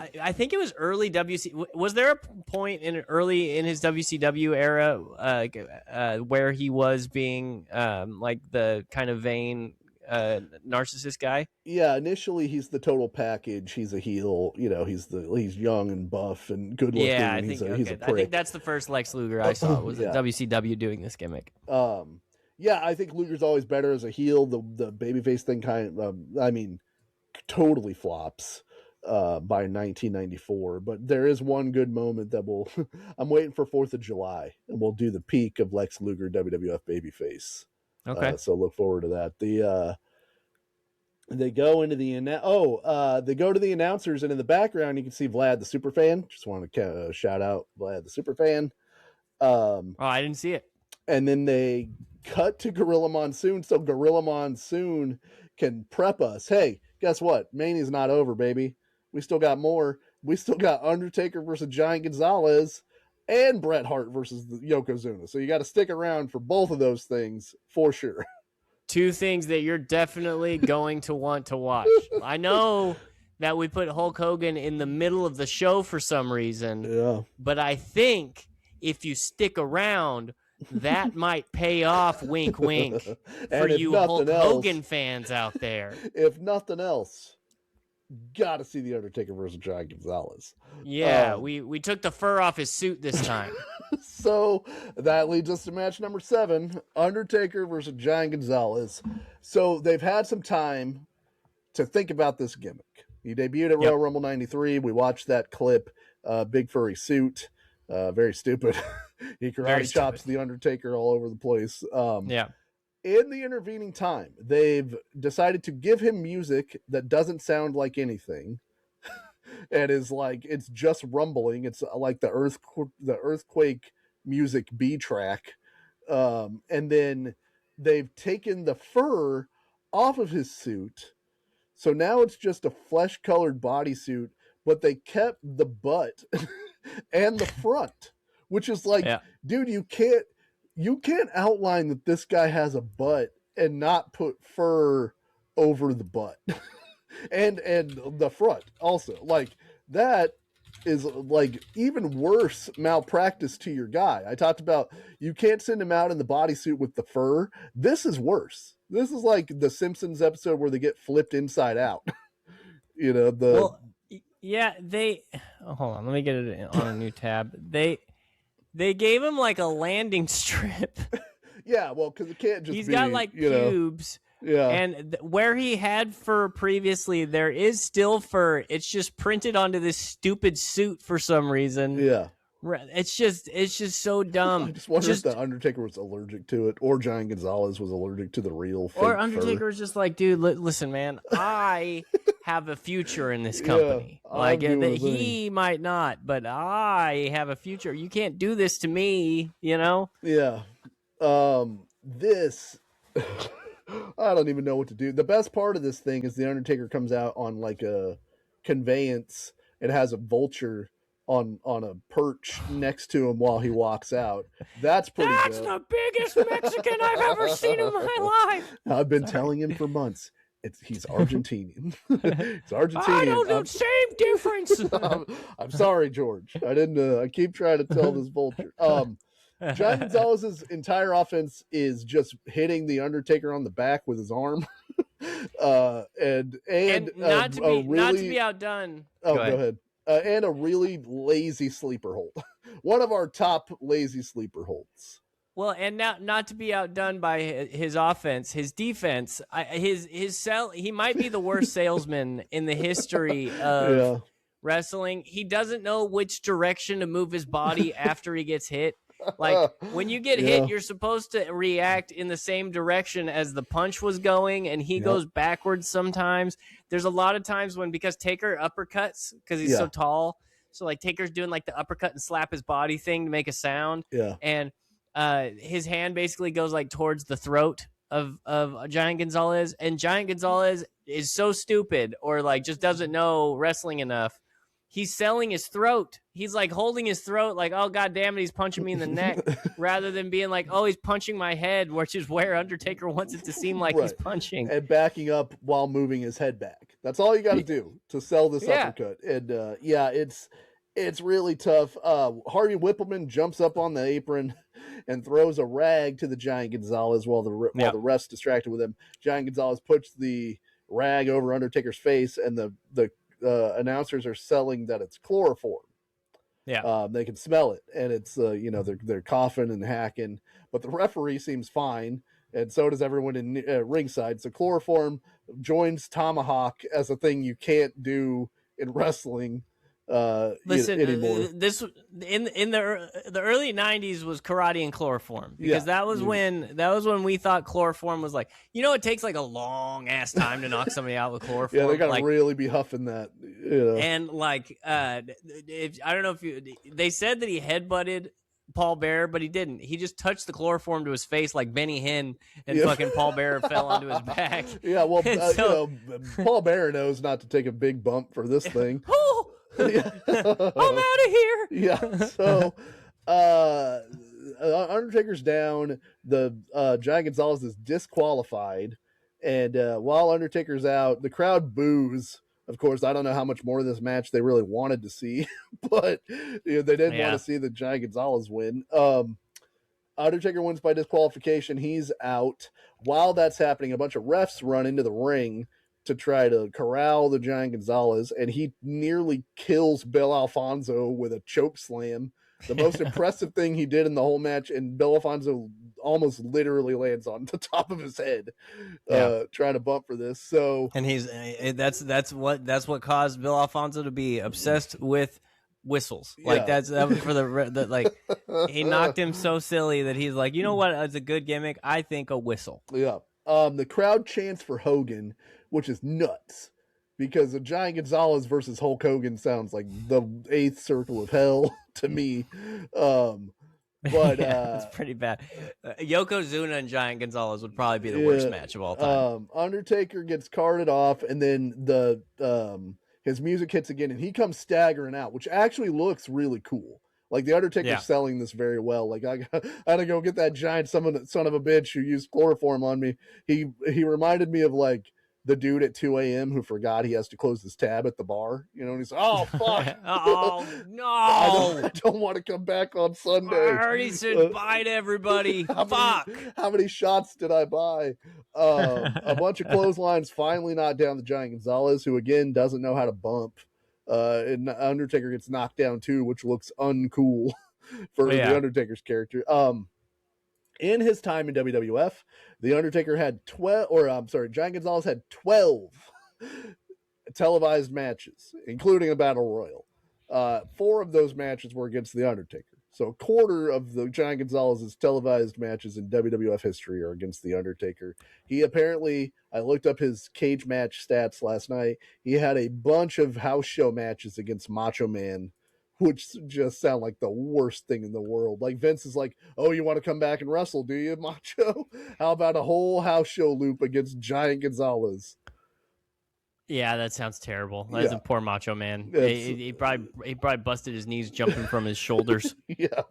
I think it was early WC. Was there a point early in his WCW era where he was being like the kind of vain narcissist guy? Yeah, initially he's the total package. He's a heel. He's young and buff and good looking. Yeah, he's a prick. I think that's the first Lex Luger I saw was WCW doing this gimmick. Yeah, I think Luger's always better as a heel. The babyface thing totally flops by 1994. But there is one good moment that I'm waiting for 4th of July, and we'll do the peak of Lex Luger WWF babyface. Okay. So look forward to that. They go into they go to the announcers, and in the background you can see Vlad the Superfan. Just want to shout out Vlad the Superfan. I didn't see it. And then they cut to Gorilla Monsoon, so Gorilla Monsoon can prep us. Hey, guess what? Mania's not over, baby. We still got more. We still got Undertaker versus Giant Gonzalez and Bret Hart versus Yokozuna. So you got to stick around for both of those things for sure. Two things that you're definitely going to want to watch. I know that we put Hulk Hogan in the middle of the show for some reason. Yeah. But I think if you stick around, that might pay off, wink, wink, for you Hulk Hogan fans out there. If nothing else, gotta see The Undertaker versus Giant Gonzalez. Yeah, we took the fur off his suit this time. So that leads us to match number 7, Undertaker versus Giant Gonzalez. So they've had some time to think about this gimmick. He debuted at Royal Rumble 93. We watched that clip. Big furry suit. Very stupid. He karate chops The Undertaker all over the place. In the intervening time, they've decided to give him music that doesn't sound like anything. And is like, it's just rumbling. It's like the earthquake music B track. And then they've taken the fur off of his suit. So now it's just a flesh colored bodysuit, but they kept the butt and the front, which is like, dude, you can't outline that this guy has a butt and not put fur over the butt. and the front also. Like, that is like even worse malpractice to your guy. I talked about you can't send him out in the bodysuit with the fur. This is worse. This is like the Simpsons episode where they get flipped inside out. You know, hold on, let me get it on a new tab. They gave him like a landing strip. Yeah, well, because it can't just He's got like pubes. Yeah. And where he had fur previously, there is still fur. It's just printed onto this stupid suit for some reason. Yeah. It's just so dumb. I just wonder if the Undertaker was allergic to it, or Giant Gonzalez was allergic to the real fake Or Undertaker fur. was just like, dude, listen, man, I have a future in this company. He might not, but I have a future. You can't do this to me, you know? Yeah. This... I don't even know what to do. The best part of this thing is the Undertaker comes out on like a conveyance and has a vulture on a perch next to him while he walks out. That's pretty good. That's the biggest Mexican I've ever seen in my life. I've been telling him for months. He's Argentinian. He's Argentinian. I don't know. Same difference. I'm sorry, George. I didn't. I keep trying to tell this vulture. Giant Gonzalez's entire offense is just hitting the Undertaker on the back with his arm, and not to be outdone. Oh, go ahead. And a really lazy sleeper hold. One of our top lazy sleeper holds. Well, and not to be outdone by his offense, his defense, he might be the worst salesman in the history of wrestling. He doesn't know which direction to move his body after he gets hit. Like, when you get hit, you're supposed to react in the same direction as the punch was going, and he goes backwards sometimes. There's a lot of times because Taker uppercuts because he's so tall. So, like, Taker's doing, like, the uppercut and slap his body thing to make a sound. Yeah. And his hand basically goes, like, towards the throat of Giant Gonzalez. And Giant Gonzalez is so stupid or, like, just doesn't know wrestling enough. He's selling his throat. He's like holding his throat like, oh, God damn it, he's punching me in the neck, rather than being like, oh, he's punching my head, which is where Undertaker wants it to seem like he's punching. And backing up while moving his head back. That's all you got to do to sell this uppercut. And it's really tough. Harvey Whippleman jumps up on the apron and throws a rag to the Giant Gonzalez while the ref's distracted with him. Giant Gonzalez puts the rag over Undertaker's face, and the announcers are selling that it's chloroform. Yeah. They can smell it, and it's they're coughing and hacking, but the referee seems fine, and so does everyone in ringside. So chloroform joins tomahawk as a thing you can't do in wrestling anymore. This in the early 90s was karate and chloroform, because that was when we thought chloroform was like, it takes like a long ass time to knock somebody out with chloroform. Yeah, they gotta really be huffing that. And like I don't know if they said that he headbutted Paul Bearer, but he didn't. He just touched the chloroform to his face like Benny Hinn, and fucking Paul Bearer fell onto his back. Yeah, well, Paul Bearer knows not to take a big bump for this thing. I'm out of here. Yeah. So Undertaker's down. The Giant Gonzalez is disqualified, and while Undertaker's out, the crowd boos Of course, I don't know how much more of this match they really wanted to see, but they did want to see the Giant Gonzalez win. Undertaker wins by disqualification. He's out. While that's happening, a bunch of refs run into the ring to try to corral the Giant Gonzalez, and he nearly kills Bill Alfonso with a choke slam. The most impressive thing he did in the whole match, and Bill Alfonso almost literally lands on the top of his head, trying to bump for this. So, and that's what caused Bill Alfonso to be obsessed with whistles. Like that was for the like he knocked him so silly that he's like, you know what? It's a good gimmick. I think a whistle. Yeah. The crowd chants for Hogan, which is nuts because the Giant Gonzalez versus Hulk Hogan sounds like the eighth circle of hell to me. But it's pretty bad. Yokozuna and Giant Gonzalez would probably be the worst match of all time. Undertaker gets carted off, and then his music hits again, and he comes staggering out, which actually looks really cool. Like the Undertaker's selling this very well. Like I gotta go get that giant son of a bitch who used chloroform on me. He reminded me of like the dude at 2 a.m. who forgot he has to close his tab at the bar. You know, and he's like, oh fuck, oh no, I don't want to come back on Sunday. I already said bye to everybody. Fuck. How many shots did I buy? A bunch of clotheslines finally knocked down the Giant Gonzalez, who again doesn't know how to bump. And Undertaker gets knocked down too, which looks uncool for the Undertaker's character. In his time in WWF, the Undertaker had Giant Gonzalez had 12 televised matches, including a battle royal. 4 of those matches were against the Undertaker. So a quarter of the Giant Gonzalez's televised matches in WWF history are against the Undertaker. He apparently, I looked up his cage match stats last night. He had a bunch of house show matches against Macho Man, which just sound like the worst thing in the world. Like Vince is like, oh, you want to come back and wrestle, do you, Macho? How about a whole house show loop against Giant Gonzalez? Yeah, that sounds terrible. That's a poor Macho Man. He probably busted his knees jumping from his shoulders. Yeah.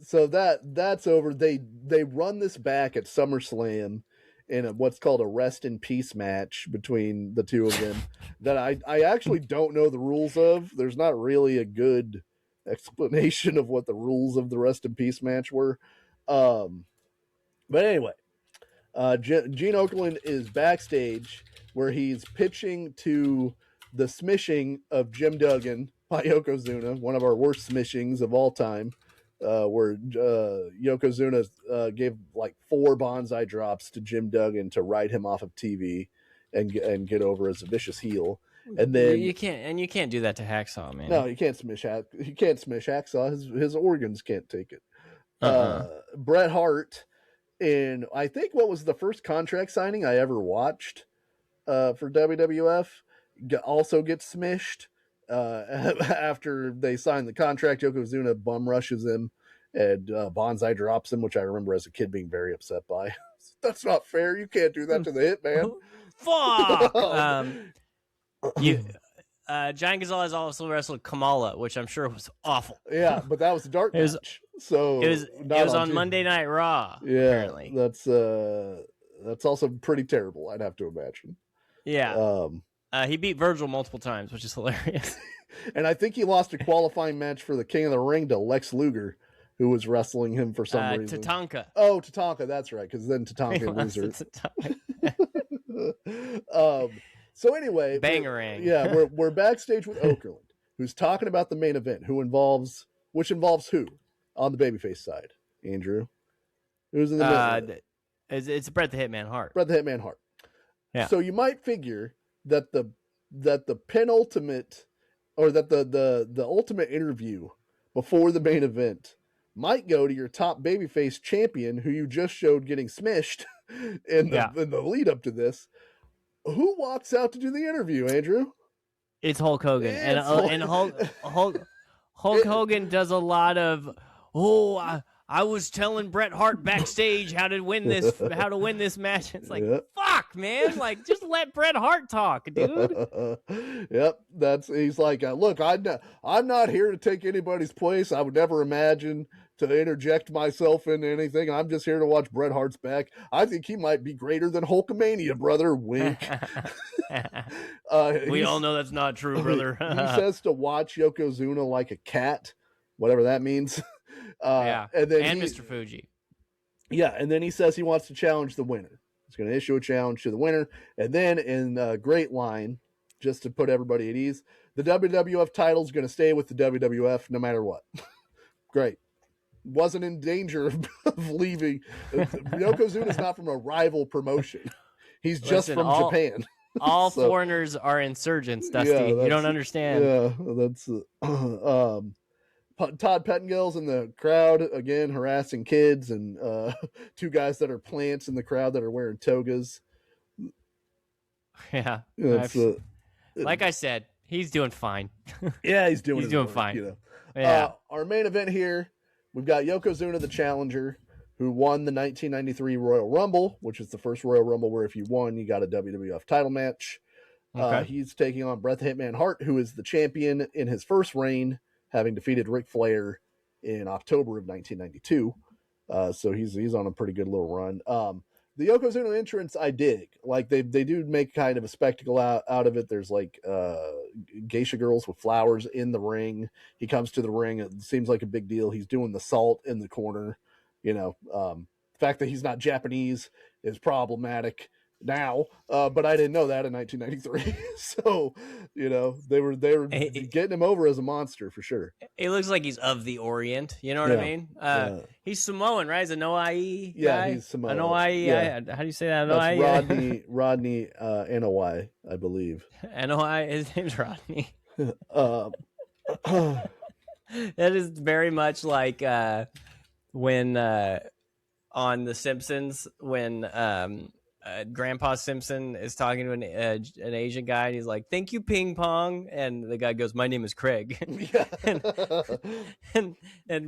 So that's over. They run this back at SummerSlam in what's called a rest in peace match between the two of them that I actually don't know the rules of. There's not really a good explanation of what the rules of the rest in peace match were. But anyway, Gene Okerlund is backstage where he's pitching to the smishing of Jim Duggan by Yokozuna, one of our worst smishings of all time, where Yokozuna gave like 4 bonsai drops to Jim Duggan to write him off of TV and get over as a vicious heel. And then you can't do that to Hacksaw, man. No, you can't smish Hacksaw. His organs can't take it. Bret Hart, in I think what was the first contract signing I ever watched for WWF, also gets smished. After they sign the contract, Yokozuna bum rushes him and bonsai drops him, which I remember as a kid being very upset by. That's not fair. You can't do that to the Hitman. Fuck. Giant Gonzalez also wrestled Kamala, which I'm sure was awful. Yeah, but that was a dark match. So it was on Monday Night Raw. Yeah, apparently. That's also pretty terrible, I'd have to imagine. Yeah. He beat Virgil multiple times, which is hilarious. And I think he lost a qualifying match for the King of the Ring to Lex Luger, who was wrestling him for some reason. Tatanka. Oh, Tatanka, that's right, because then Tatanka loser. So anyway, Bangarang. We're backstage with Okerlund, who's talking about the main event, which involves who on the babyface side? Andrew, who's in the middle? It's Bret the Hitman Hart. Bret the Hitman Hart. Yeah. So you might figure that the penultimate, or that the ultimate interview before the main event might go to your top babyface champion, who you just showed getting smished in the lead up to this. Who walks out to do the interview, Andrew? It's Hulk Hogan, and Hulk Hogan does a lot of I was telling Bret Hart backstage how to win this match. It's like, fuck, man, like just let Bret Hart talk, dude. Yep, he's like, look, I'm not here to take anybody's place. I would never imagine to interject myself into anything. I'm just here to watch Bret Hart's back. I think he might be greater than Hulkamania, brother. Wink. We all know that's not true, brother. He says to watch Yokozuna like a cat, whatever that means. And Mr. Fuji. Yeah, and then he says he wants to challenge the winner. He's going to issue a challenge to the winner. And then in a great line, just to put everybody at ease, the WWF title is going to stay with the WWF no matter what. Great. Wasn't in danger of leaving. Yokozuna's not from a rival promotion. He's just from Japan. All foreigners are insurgents, Dusty. Yeah, you don't understand. Yeah, that's Todd Pettingill's in the crowd again, harassing kids, and two guys that are plants in the crowd that are wearing togas. Yeah, like I said, he's doing fine. Yeah, he's doing fine. You know. Yeah. Our main event here, we've got Yokozuna, the challenger, who won the 1993 Royal Rumble, which is the first Royal Rumble where if you won, you got a WWF title match. Okay. He's taking on Bret the Hitman Hart, who is the champion in his first reign, having defeated Ric Flair in October of 1992. So he's on a pretty good little run. The Yokozuna entrance, I dig. Like they do make kind of a spectacle out of it. There's like geisha girls with flowers in the ring. He comes to the ring. It seems like a big deal. He's doing the salt in the corner. You know, the fact that he's not Japanese is problematic now, but I didn't know that in 1993. So, you know, they were getting him over as a monster for sure. He looks like he's of the Orient. You know what I mean? He's Samoan, right? He's a Noai guy. Yeah, he's Samoan. A Noai. Yeah. How do you say that? That's Rodney Noi, I believe. Noi. His name's Rodney. That is very much like when on The Simpsons when Grandpa Simpson is talking to an Asian guy, and he's like, "Thank you, ping pong," and the guy goes, "My name is Craig." Yeah. and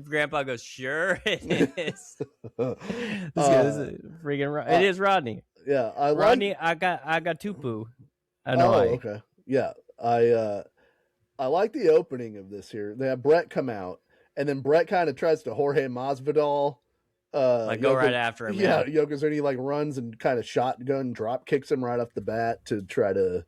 Grandpa goes, "Sure it is." This is freaking. It is Rodney. Yeah, Rodney. I got tupu. Okay. Yeah, I like the opening of this here. They have Bret come out, and then Bret kind of tries to Jorge Masvidal. Go right after him. Yeah, Yokozuna like runs and kind of shotgun drop kicks him right off the bat to try to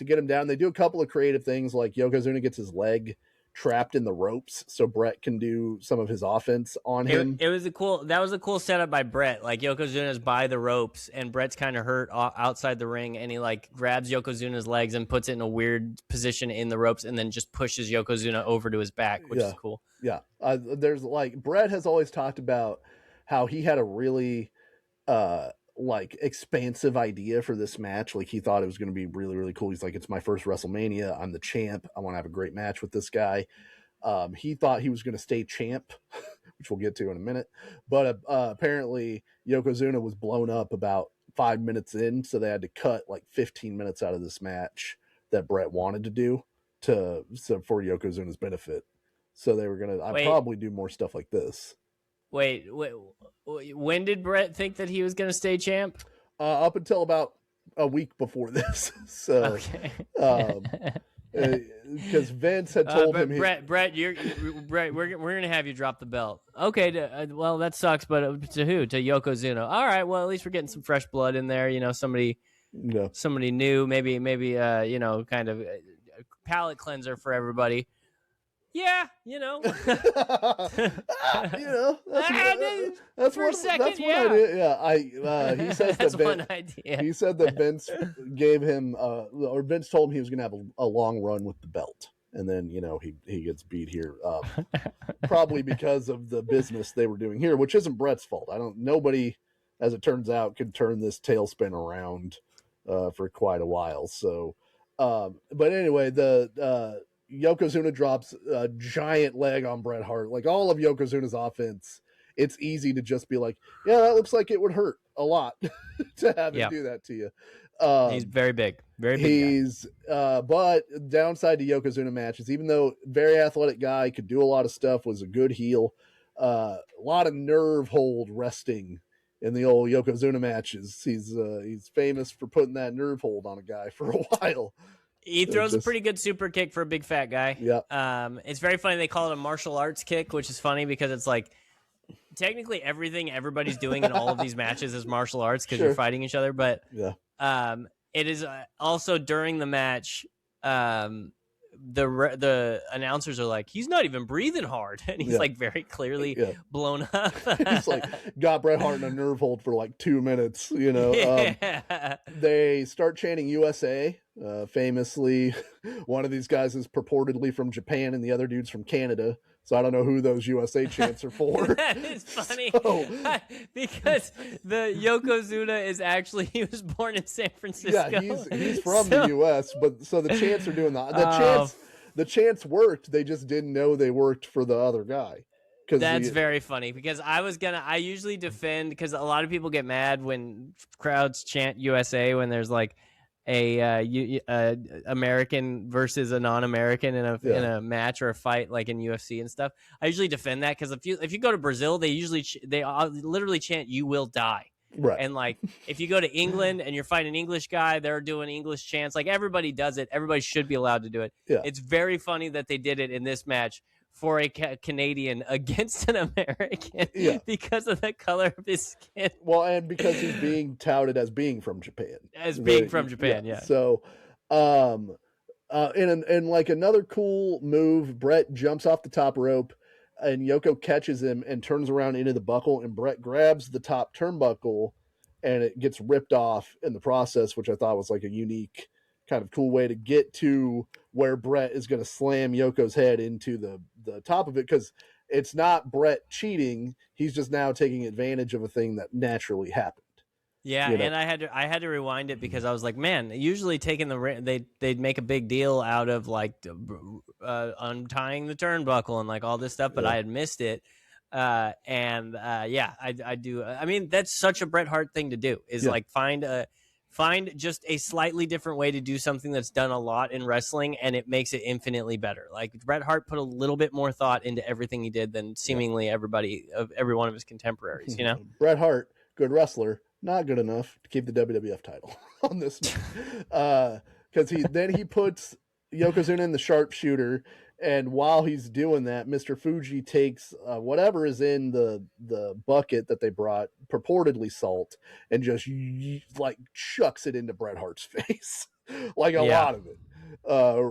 get him down. They do a couple of creative things, like Yokozuna gets his leg trapped in the ropes so Bret can do some of his offense on him. That was a cool setup by Bret. Like Yokozuna's by the ropes and Bret's kind of hurt outside the ring, and he like grabs Yokozuna's legs and puts it in a weird position in the ropes and then just pushes Yokozuna over to his back, which is cool. Yeah. There's like Bret has always talked about how he had a really like expansive idea for this match. Like he thought it was going to be really, really cool. He's like, it's my first WrestleMania. I'm the champ. I want to have a great match with this guy. He thought he was going to stay champ, which we'll get to in a minute. But apparently Yokozuna was blown up about 5 minutes in. So they had to cut like 15 minutes out of this match that Bret wanted to do for Yokozuna's benefit. So they were going to probably do more stuff like this. Wait, when did Bret think that he was going to stay champ? Up until about a week before this. So, because Vince had told him, Bret, we're going to have you drop the belt. Okay, well that sucks, but to who? To Yokozuna. All right, well at least we're getting some fresh blood in there. You know, somebody new, maybe you know, kind of a palate cleanser for everybody. Yeah, you know. That's for a second. That's yeah. one idea. Yeah, he says that's that one idea. He said that Vince gave him, or Vince told him he was going to have a long run with the belt, and then you know he gets beat here, probably because of the business they were doing here, which isn't Bret's fault. Nobody, as it turns out, could turn this tailspin around for quite a while. So, but anyway, the Yokozuna drops a giant leg on Bret Hart. Like all of Yokozuna's offense, it's easy to just be like, yeah, that looks like it would hurt a lot to have him do that to you. He's very big, very big. But downside to Yokozuna matches, even though very athletic guy, could do a lot of stuff, was a good heel. A lot of nerve hold resting in the old Yokozuna matches. He's famous for putting that nerve hold on a guy for a while. He throws a pretty good super kick for a big fat guy. Yeah. It's very funny. They call it a martial arts kick, which is funny because it's like technically everything everybody's doing in all of these matches is martial arts because you're fighting each other. But it is also during the match. The announcers are like, he's not even breathing hard, and he's like very clearly blown up. He's like got Bret Hart in a nerve hold for like 2 minutes, you know. They start chanting USA. Famously, one of these guys is purportedly from Japan and the other dude's from Canada, so I don't know who those USA chants are for. That is funny because the Yokozuna is actually, he was born in San Francisco. Yeah, he's from the US, but so the chants are doing the chants worked. They just didn't know they worked for the other guy. That's very funny because I usually defend, because a lot of people get mad when crowds chant USA when there's like a American versus a non-American in a match or a fight like in UFC and stuff. I usually defend that because if you go to Brazil, they literally chant "You will die." Right. And like if you go to England and you're fighting an English guy, they're doing English chants. Like everybody does it. Everybody should be allowed to do it. Yeah. It's very funny that they did it in this match for a Canadian against an American because of the color of his skin. Well, and because he's being touted as being from Japan. So, in like another cool move, Bret jumps off the top rope and Yoko catches him and turns around into the buckle, and Bret grabs the top turnbuckle and it gets ripped off in the process, which I thought was like a unique kind of cool way to get to where Bret is going to slam Yoko's head into the top of it, because it's not Bret cheating. He's just now taking advantage of a thing that naturally happened. Yeah, and I had to rewind it because I was like, man, usually taking they'd make a big deal out of like untying the turnbuckle and like all this stuff, but I had missed it. I do. I mean, that's such a Bret Hart thing to do, is like find just a slightly different way to do something that's done a lot in wrestling, and it makes it infinitely better. Like Bret Hart put a little bit more thought into everything he did than seemingly every one of his contemporaries, you know? Bret Hart, good wrestler, not good enough to keep the WWF title on this one. Because he puts Yokozuna in the sharpshooter, and while he's doing that, Mr. Fuji takes whatever is in the bucket that they brought, purportedly salt, and just like chucks it into Bret Hart's face. Like a lot of it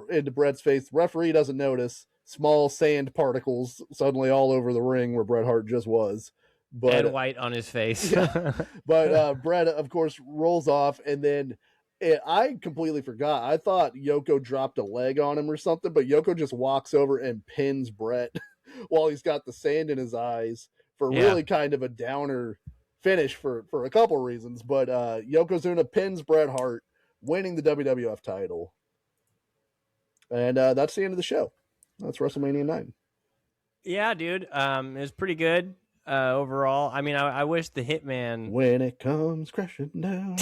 into Bret's face. The referee doesn't notice. Small sand particles suddenly all over the ring where Bret Hart just was. But, and white on his face. But Bret, of course, rolls off, and then I completely forgot. I thought Yoko dropped a leg on him or something, but Yoko just walks over and pins Bret while he's got the sand in his eyes for really kind of a downer finish for a couple reasons. But Yokozuna pins Bret Hart, winning the WWF title. And that's the end of the show. That's WrestleMania 9. Yeah, dude. It was pretty good. Overall, I mean, I wish the Hitman. When it comes crashing down,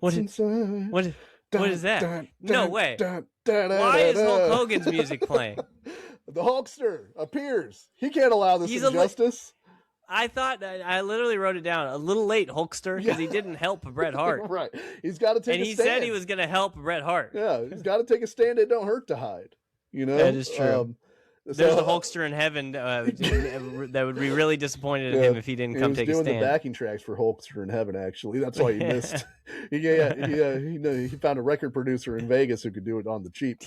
what is that? No way. Why is Hulk Hogan's music playing? The Hulkster appears. He can't allow this injustice. I thought, I literally wrote it down. A little late, Hulkster, because he didn't help Bret Hart. Right. He's got to take a stand. And he said he was going to help Bret Hart. Yeah, he's got to take a stand. It don't hurt to hide. You know? That is true. There's a Hulkster in heaven that would be really disappointed in him if he didn't come take a stand. He was doing the backing tracks for Hulkster in heaven, actually. That's why he missed. He found a record producer in Vegas who could do it on the cheap.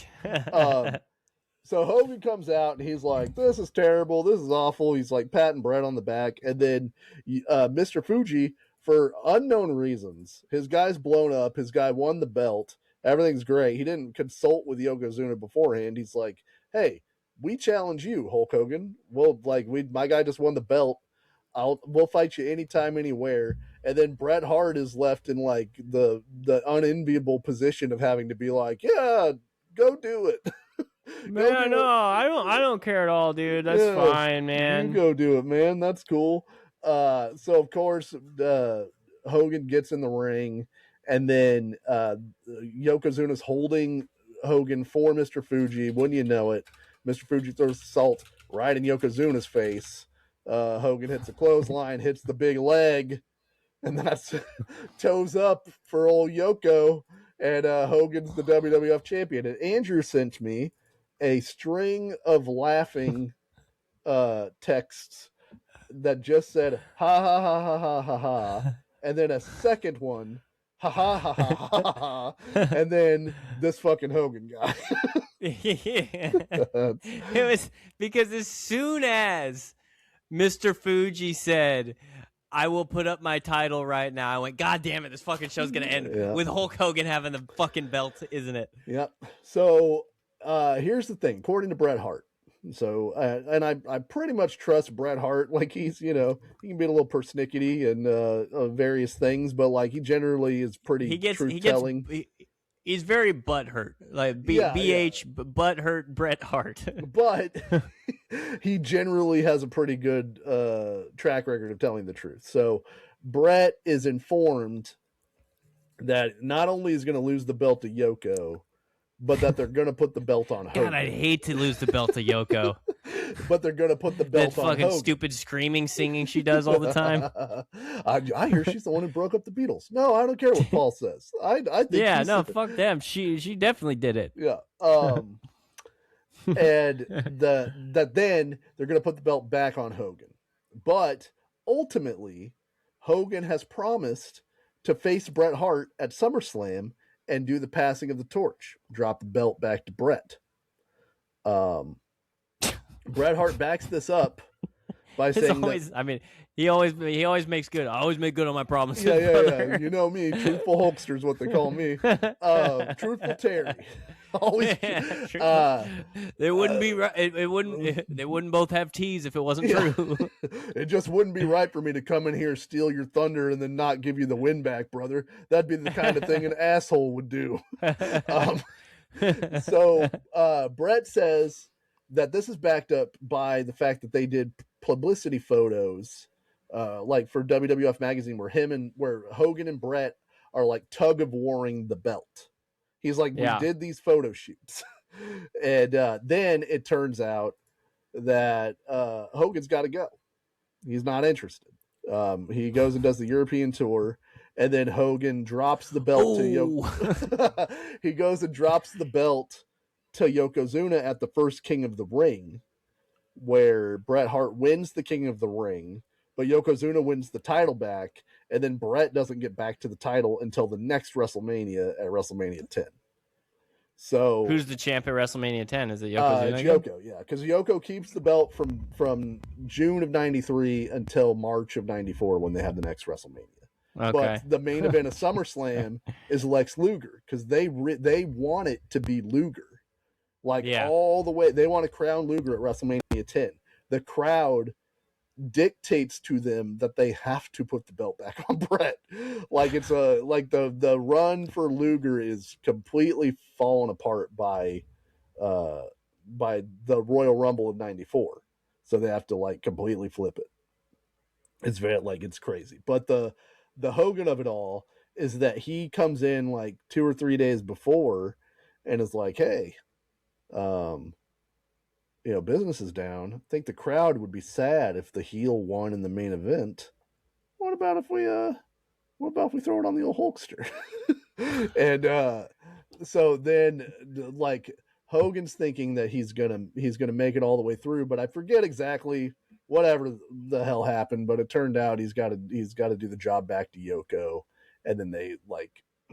So Hogan comes out and he's like, this is terrible. This is awful. He's like patting Bret on the back. And then Mr. Fuji, for unknown reasons, his guy's blown up. His guy won the belt. Everything's great. He didn't consult with Yokozuna beforehand. He's like, hey, we challenge you, Hulk Hogan. My guy just won the belt. We'll fight you anytime, anywhere. And then Bret Hart is left in like the unenviable position of having to be like, yeah, go do it. Man, no, I don't care at all, dude. That's fine, man. You go do it, man. That's cool. So of course, Hogan gets in the ring, and then Yokozuna's holding Hogan for Mr. Fuji. Wouldn't you know it? Mr. Fuji throws the salt right in Yokozuna's face. Hogan hits a clothesline, hits the big leg, and that's toes up for old Yoko. and Hogan's the WWF champion. And Andrew sent me a string of laughing texts that just said ha ha ha ha ha ha ha, and then a second one ha ha ha ha ha ha, and then this fucking Hogan guy. It was because as soon as Mr. Fuji said, I will put up my title right now, I went, God damn it, this fucking show's gonna end with Hulk Hogan having the fucking belt, isn't it? Yep. So here's the thing, according to Bret Hart. So and I pretty much trust Bret Hart. Like he's, he can be a little persnickety and various things, but like he generally is pretty truth telling. He's very butthurt, like BH butthurt Bret Hart. But he generally has a pretty good track record of telling the truth. So Bret is informed that not only is going to lose the belt to Yoko, but that they're going to put the belt on Hogan. God, I'd hate to lose the belt to Yoko. But they're going to put the belt on Hogan. That fucking stupid screaming, singing she does all the time. I hear she's the one who broke up the Beatles. No, I don't care what Paul says. I think fuck them. She definitely did it. Yeah. And then they're going to put the belt back on Hogan. But ultimately, Hogan has promised to face Bret Hart at SummerSlam and do the passing of the torch, drop the belt back to Bret. Bret Hart backs this up by saying he always makes good. I always make good on my promises. Yeah. You know me, truthful Hulkster is what they call me. Truthful Terry. Always. They wouldn't be right. It wouldn't. They wouldn't both have T's if it wasn't true. It just wouldn't be right for me to come in here, steal your thunder, and then not give you the win back, brother. That'd be the kind of thing an asshole would do. So Bret says that this is backed up by the fact that they did publicity photos, like for WWF magazine, where Hogan and Bret are like tug of warring the belt. He's like, we did these photo shoots. And then it turns out that Hogan's got to go. He's not interested. He goes and does the European tour, and then Hogan drops the belt to Yoko. He goes and drops the belt to Yokozuna at the first King of the Ring, where Bret Hart wins the King of the Ring, but Yokozuna wins the title back, and then Bret doesn't get back to the title until the next WrestleMania at WrestleMania 10. So who's the champ at WrestleMania 10? Is it Yokozuna? It's Yoko, yeah, because Yoko keeps the belt from June of '93 until March of '94 when they have the next WrestleMania. Okay. But the main event of SummerSlam is Lex Luger, because they want it to be Luger. All the way. They want to crown Luger at WrestleMania 10. The crowd dictates to them that they have to put the belt back on Bret. Like it's the run for Luger is completely fallen apart by the Royal Rumble of '94. So they have to completely flip it. It's it's crazy. But the Hogan of it all is that he comes in 2 or 3 days before and is like, hey, business is down. I think the crowd would be sad if the heel won in the main event. What about if we throw it on the old Hulkster? And so then Hogan's thinking that he's gonna make it all the way through, but I forget exactly whatever the hell happened, but it turned out he's got to do the job back to Yoko, and then they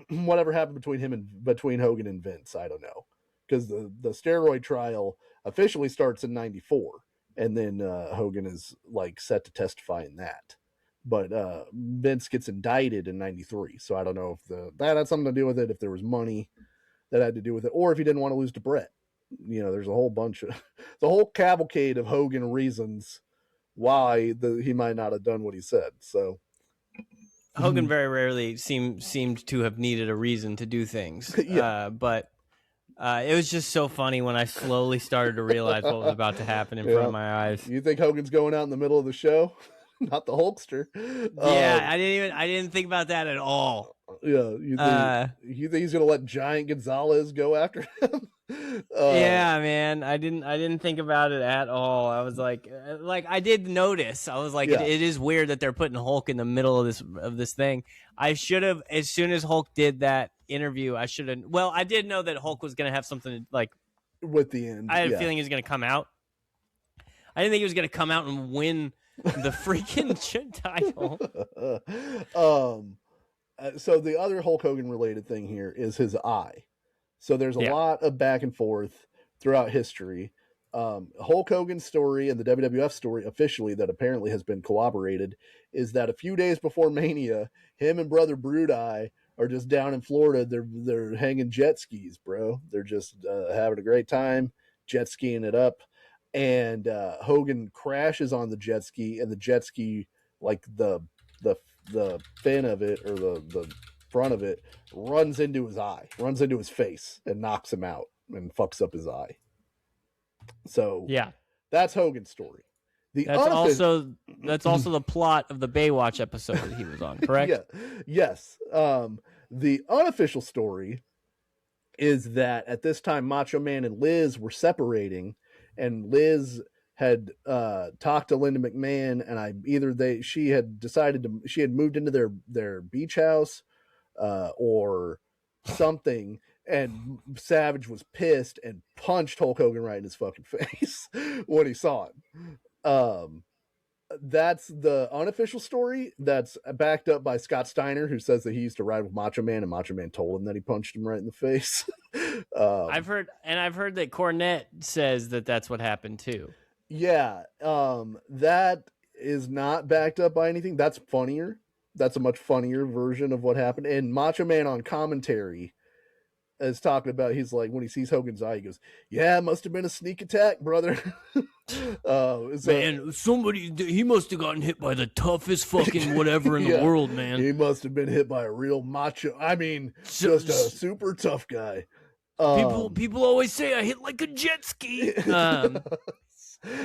whatever happened between Hogan and Vince, I don't know. Because the steroid trial officially starts in '94, and then Hogan is set to testify in that. But Vince gets indicted in '93, so I don't know if that had something to do with it, if there was money that had to do with it, or if he didn't want to lose to Bret. There's a whole bunch of the whole cavalcade of Hogan reasons why he might not have done what he said. So Hogan very rarely seemed to have needed a reason to do things, but. It was just so funny when I slowly started to realize what was about to happen in front of my eyes. You think Hogan's going out in the middle of the show? Not the Hulkster. Yeah, I didn't think about that at all. Yeah, you think he's gonna let Giant Gonzalez go after him? Yeah, man, I didn't think about it at all. I was like I did notice. I was like, it is weird that they're putting Hulk in the middle of this thing. I should have, as soon as Hulk did that interview. I should have. Well, I did know that Hulk was going to have something like with the end. I had a feeling he was going to come out. I didn't think he was going to come out and win the freaking title. So the other Hulk Hogan related thing here is his eye. So there's a lot of back and forth throughout history. Hulk Hogan's story and the WWF story officially that apparently has been corroborated is that a few days before Mania, him and brother Brudeye are just down in Florida. They're hanging jet skis, bro. They're just having a great time, jet skiing it up. And Hogan crashes on the jet ski, and the jet ski, like the fin of it or the front of it, runs into his eye, runs into his face, and knocks him out and fucks up his eye. So that's Hogan's story. That's also the plot of the Baywatch episode that he was on, correct? Yes. The unofficial story is that at this time Macho Man and Liz were separating, and Liz had talked to Linda McMahon, and she had moved into their beach house or something, and Savage was pissed and punched Hulk Hogan right in his fucking face when he saw him. That's the unofficial story that's backed up by Scott Steiner, who says that he used to ride with Macho Man, and Macho Man told him that he punched him right in the face. I've heard that Cornette says that that's what happened too. Yeah, that is not backed up by anything. That's funnier. That's a much funnier version of what happened. And Macho Man on commentary is talking about, he's like, when he sees Hogan's eye, he goes, "Yeah, it must have been a sneak attack, brother." Man, he must have gotten hit by the toughest fucking whatever in the world, man. He must have been hit by a real macho. I mean, just a super tough guy. People always say I hit like a jet ski.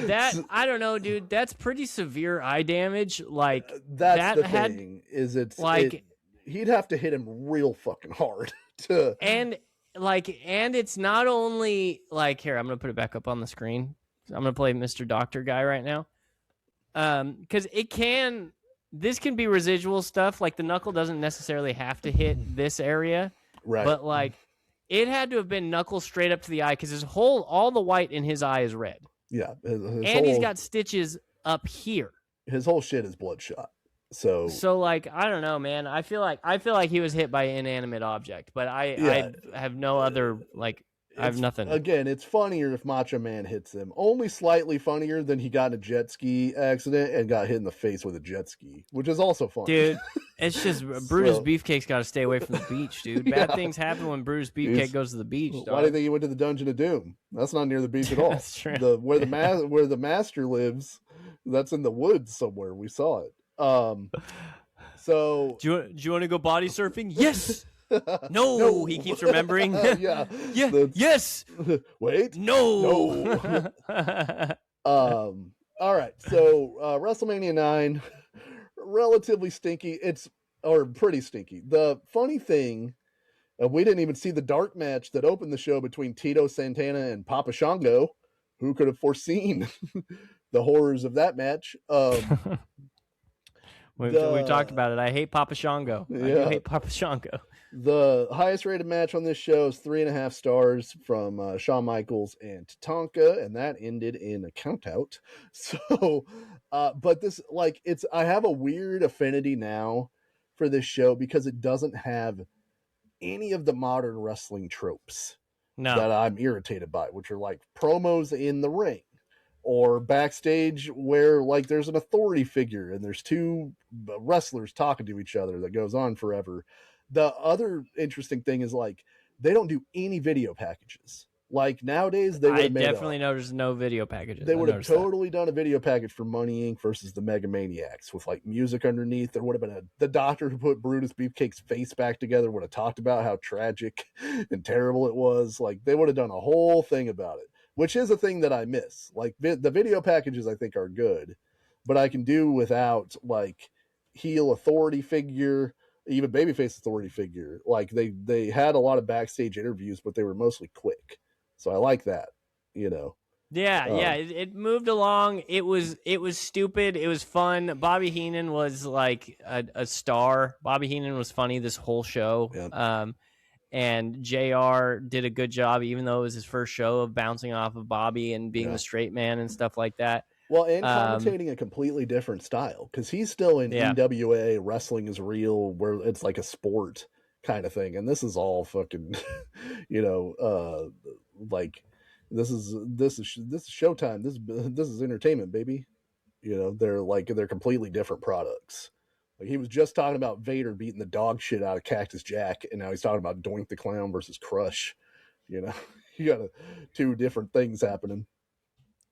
That I don't know, dude. That's pretty severe eye damage. Like that's the thing. Is he'd have to hit him real fucking hard to and it's not only like, here, I'm gonna put it back up on the screen. I'm gonna play Mr. Doctor Guy right now. Because this can be residual stuff. Like the knuckle doesn't necessarily have to hit this area, right? But like it had to have been knuckle straight up to the eye, because all the white in his eye is red. Yeah, he's got stitches up here. His whole shit is bloodshot. So like, I don't know, man. I feel like he was hit by an inanimate object, but I have no other like. I have nothing. Again, it's funnier if Macho Man hits him. Only slightly funnier than he got in a jet ski accident and got hit in the face with a jet ski, which is also funny. Dude, it's just Brutus Beefcake's got to stay away from the beach, dude. Bad things happen when Brutus Beefcake goes to the beach, dog. Why do you think he went to the Dungeon of Doom? That's not near the beach at all. That's true. Where the master lives, that's in the woods somewhere. We saw it. So do you want to go body surfing? Yes. No, he keeps remembering. Yes. Wait. No. All right. So WrestleMania 9, relatively stinky. Pretty stinky. The funny thing, we didn't even see the dark match that opened the show between Tito Santana and Papa Shango. Who could have foreseen the horrors of that match? We've talked about it. I hate Papa Shango. I do hate Papa Shango. The highest rated match on this show is 3.5 stars from Shawn Michaels and Tatanka, and that ended in a count out. So, but this, I have a weird affinity now for this show because it doesn't have any of the modern wrestling tropes that I'm irritated by, which are like promos in the ring or backstage where like there's an authority figure and there's two wrestlers talking to each other that goes on forever. The other interesting thing is like they don't do any video packages. Like nowadays, I definitely noticed no video packages. They would have totally done a video package for Money Inc. versus the Mega Maniacs with like music underneath. There would have been the doctor who put Brutus Beefcake's face back together would have talked about how tragic and terrible it was. Like they would have done a whole thing about it, which is a thing that I miss. Like the video packages, I think are good, but I can do without like heel authority figure. Even babyface authority figure. Like they had a lot of backstage interviews, but they were mostly quick. So I like that, you know. Yeah, it moved along. It was stupid. It was fun. Bobby Heenan was like a star. Bobby Heenan was funny this whole show. Yeah. and JR did a good job, even though it was his first show, of bouncing off of Bobby and being the straight man and stuff like that. Well, and commentating a completely different style, because he's still in NWA, wrestling is real, where it's like a sport kind of thing, and this is all fucking, like this is Showtime. This is entertainment, baby. They're completely different products. Like, he was just talking about Vader beating the dog shit out of Cactus Jack, and now he's talking about Doink the Clown versus Crush. You got two different things happening.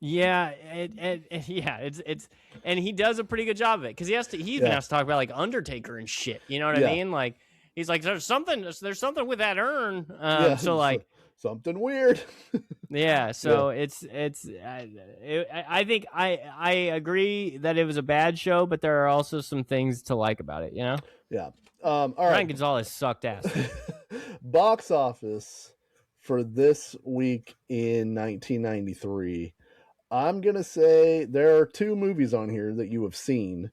Yeah, it's and he does a pretty good job of it, because he even has to talk about like Undertaker and shit. You know what I mean? Like, he's like, there's something with that urn. So like something weird. So it's I think I agree that it was a bad show, but there are also some things to like about it. All right. Ryan Gonzalez sucked ass. Box office for this week in 1993. I'm going to say there are 2 movies on here that you have seen.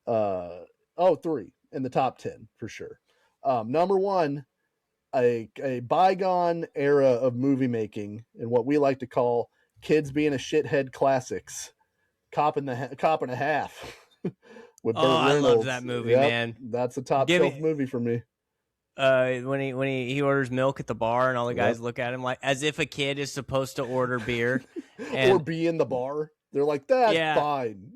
3 in the top 10 for sure. Number 1, a bygone era of movie making, and what we like to call kids being a shithead classics. Cop and a Half. With Burt Reynolds. I love that movie, man. That's a top shelf movie for me. When he orders milk at the bar, and all the guys look at him like as if a kid is supposed to order beer or be in the bar. They're like, that's fine,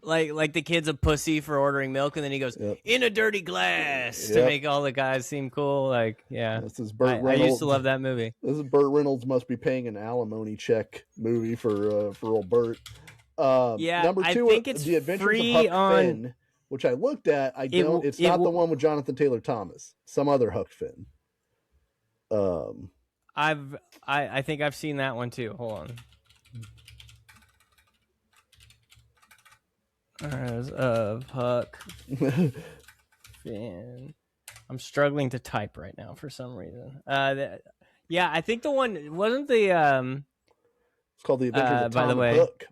Like the kid's a pussy for ordering milk, and then he goes in a dirty glass to make all the guys seem cool. Like, this is Burt Reynolds. I used to love that movie. This is Burt Reynolds must be paying an alimony check movie for old Burt. Number 2, I think it's The Adventures of Huck Finn, which I looked at. It's not the one with Jonathan Taylor Thomas. Some other Huck Finn. I think I've seen that one too. Hold on. Of Huck Finn. I'm struggling to type right now for some reason. I think the one wasn't the. It's called The Adventures of Tom and Hook.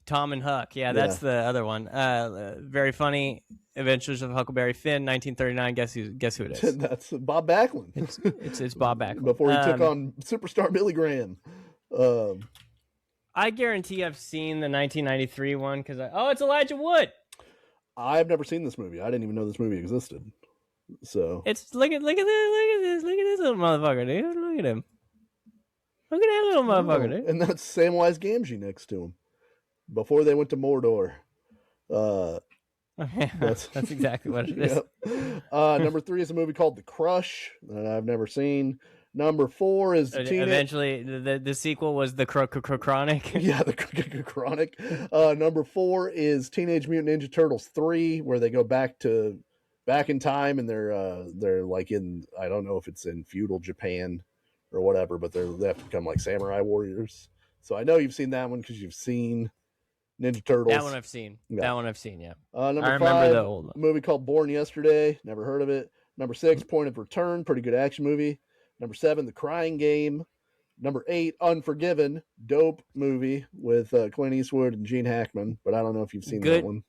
Tom and Huck. Yeah, that's the other one. Very funny. Adventures of Huckleberry Finn, 1939. Guess who it is? That's Bob Backlund. It's Bob Backlund. Before he took on superstar Billy Graham. I guarantee I've seen the 1993 one because it's Elijah Wood. I've never seen this movie. I didn't even know this movie existed. So it's look at this little motherfucker, dude. Look at him. Look at that little motherfucker, dude. And that's Samwise Gamgee next to him. Before they went to Mordor. That's exactly what it is. Number 3 is a movie called The Crush that I've never seen. Number 4 is eventually the sequel was the Chronic. Yeah, the Chronic. Number 4 is Teenage Mutant Ninja Turtles 3, where they go back in time, and they're like in, I don't know if it's in feudal Japan or whatever, but they have to become like samurai warriors. So I know you've seen that one because you've seen Ninja Turtles. That one I've seen. Yeah. That one I've seen, yeah. Number 5, the old movie called Born Yesterday. Never heard of it. Number 6, Point of Return. Pretty good action movie. Number 7, The Crying Game. Number 8, Unforgiven. Dope movie with Clint Eastwood and Gene Hackman. But I don't know if you've seen that one.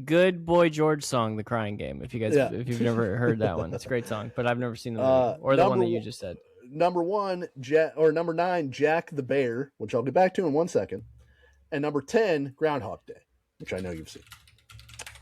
Good Boy George song, The Crying Game. If you've never heard that one, it's a great song. But I've never seen the movie or the one that you just said. Number 9, Jack the Bear, which I'll get back to in 1 second. And number 10, Groundhog Day, which I know you've seen.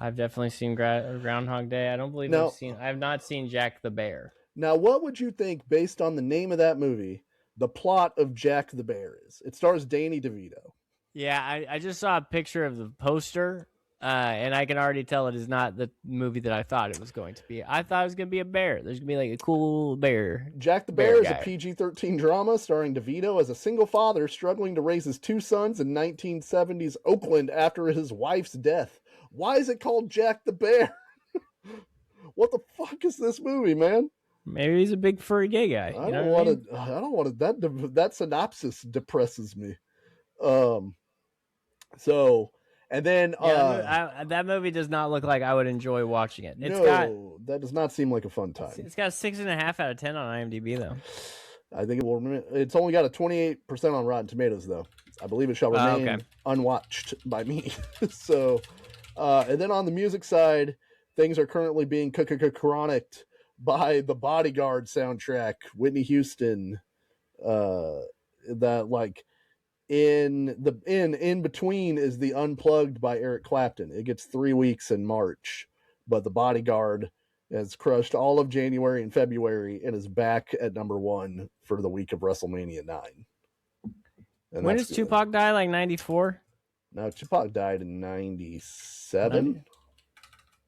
I've definitely seen Groundhog Day. I don't believe I have not seen Jack the Bear. Now, what would you think, based on the name of that movie, the plot of Jack the Bear is? It stars Danny DeVito. Yeah, I just saw a picture of the poster, and I can already tell it is not the movie that I thought it was going to be. I thought it was going to be a bear. There's going to be like a cool bear. Jack the Bear is a PG-13 drama starring DeVito as a single father struggling to raise his 2 sons in 1970s Oakland after his wife's death. Why is it called Jack the Bear? What the fuck is this movie, man? Maybe he's a big furry gay guy. I don't want to. That synopsis depresses me. And then that movie does not look like I would enjoy watching it. That does not seem like a fun time. It's got 6.5 out of 10 on IMDb though. I think it's only got a 28% on Rotten Tomatoes though. I believe it shall remain unwatched by me. So, and then on the music side, things are currently being chronicked by the Bodyguard soundtrack, Whitney Houston. That like in between is the Unplugged by Eric Clapton. It gets 3 weeks in March, but the Bodyguard has crushed all of January and February and is back at number 1 for the week of WrestleMania 9. And when does Tupac die? Like 94? No, Tupac died in 97.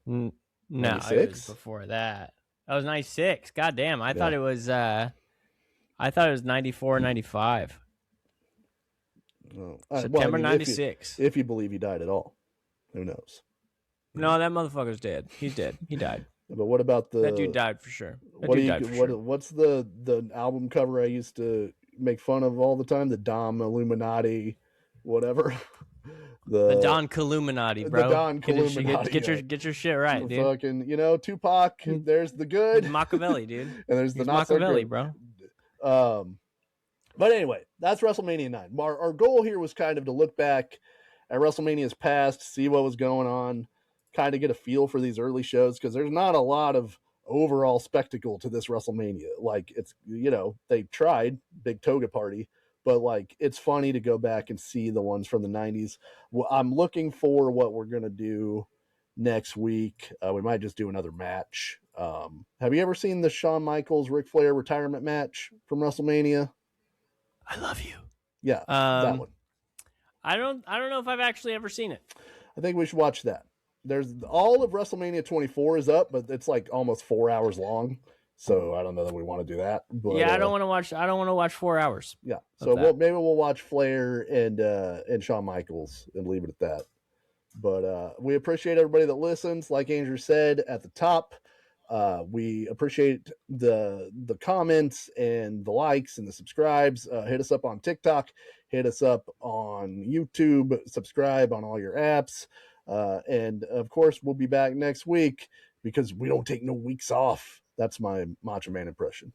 No, 96? It was before that. That was 96. God damn, I thought it was 94, 95. Oh. September 96. If you believe he died at all. Who knows? No, that motherfucker's dead. He's dead. He died. But what about that dude died for sure. What's the album cover I used to make fun of all the time? The Dom Illuminati, whatever. The Don Illuminati, bro. The Don Illuminati. Get your shit right, dude. Fucking, Tupac. There's the good Machiavelli, dude. And there's the not Machiavelli, so bro. But anyway, that's WrestleMania 9. Our goal here was kind of to look back at WrestleMania's past, see what was going on, kind of get a feel for these early shows, because there's not a lot of overall spectacle to this WrestleMania. Like, it's, they tried, big toga party, but like, it's funny to go back and see the ones from the 90s. Well, I'm looking for what we're going to do next week. We might just do another match. Have you ever seen the Shawn Michaels Ric Flair retirement match from WrestleMania? I love you. Yeah, that one. I don't know if I've actually ever seen it. I think we should watch that. There's all of WrestleMania 24 is up, but it's like almost 4 hours long. So I don't know that we want to do that. But, yeah, I don't want to watch 4 hours. Yeah, so maybe we'll watch Flair and Shawn Michaels and leave it at that. But we appreciate everybody that listens. Like Andrew said at the top, we appreciate the comments and the likes and the subscribes. Hit us up on TikTok. Hit us up on YouTube. Subscribe on all your apps. And, of course, we'll be back next week because we don't take no weeks off. That's my Macho Man impression.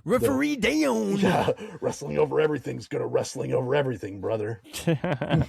Referee down. Yeah, wrestling over everything's going to wrestling over everything, brother.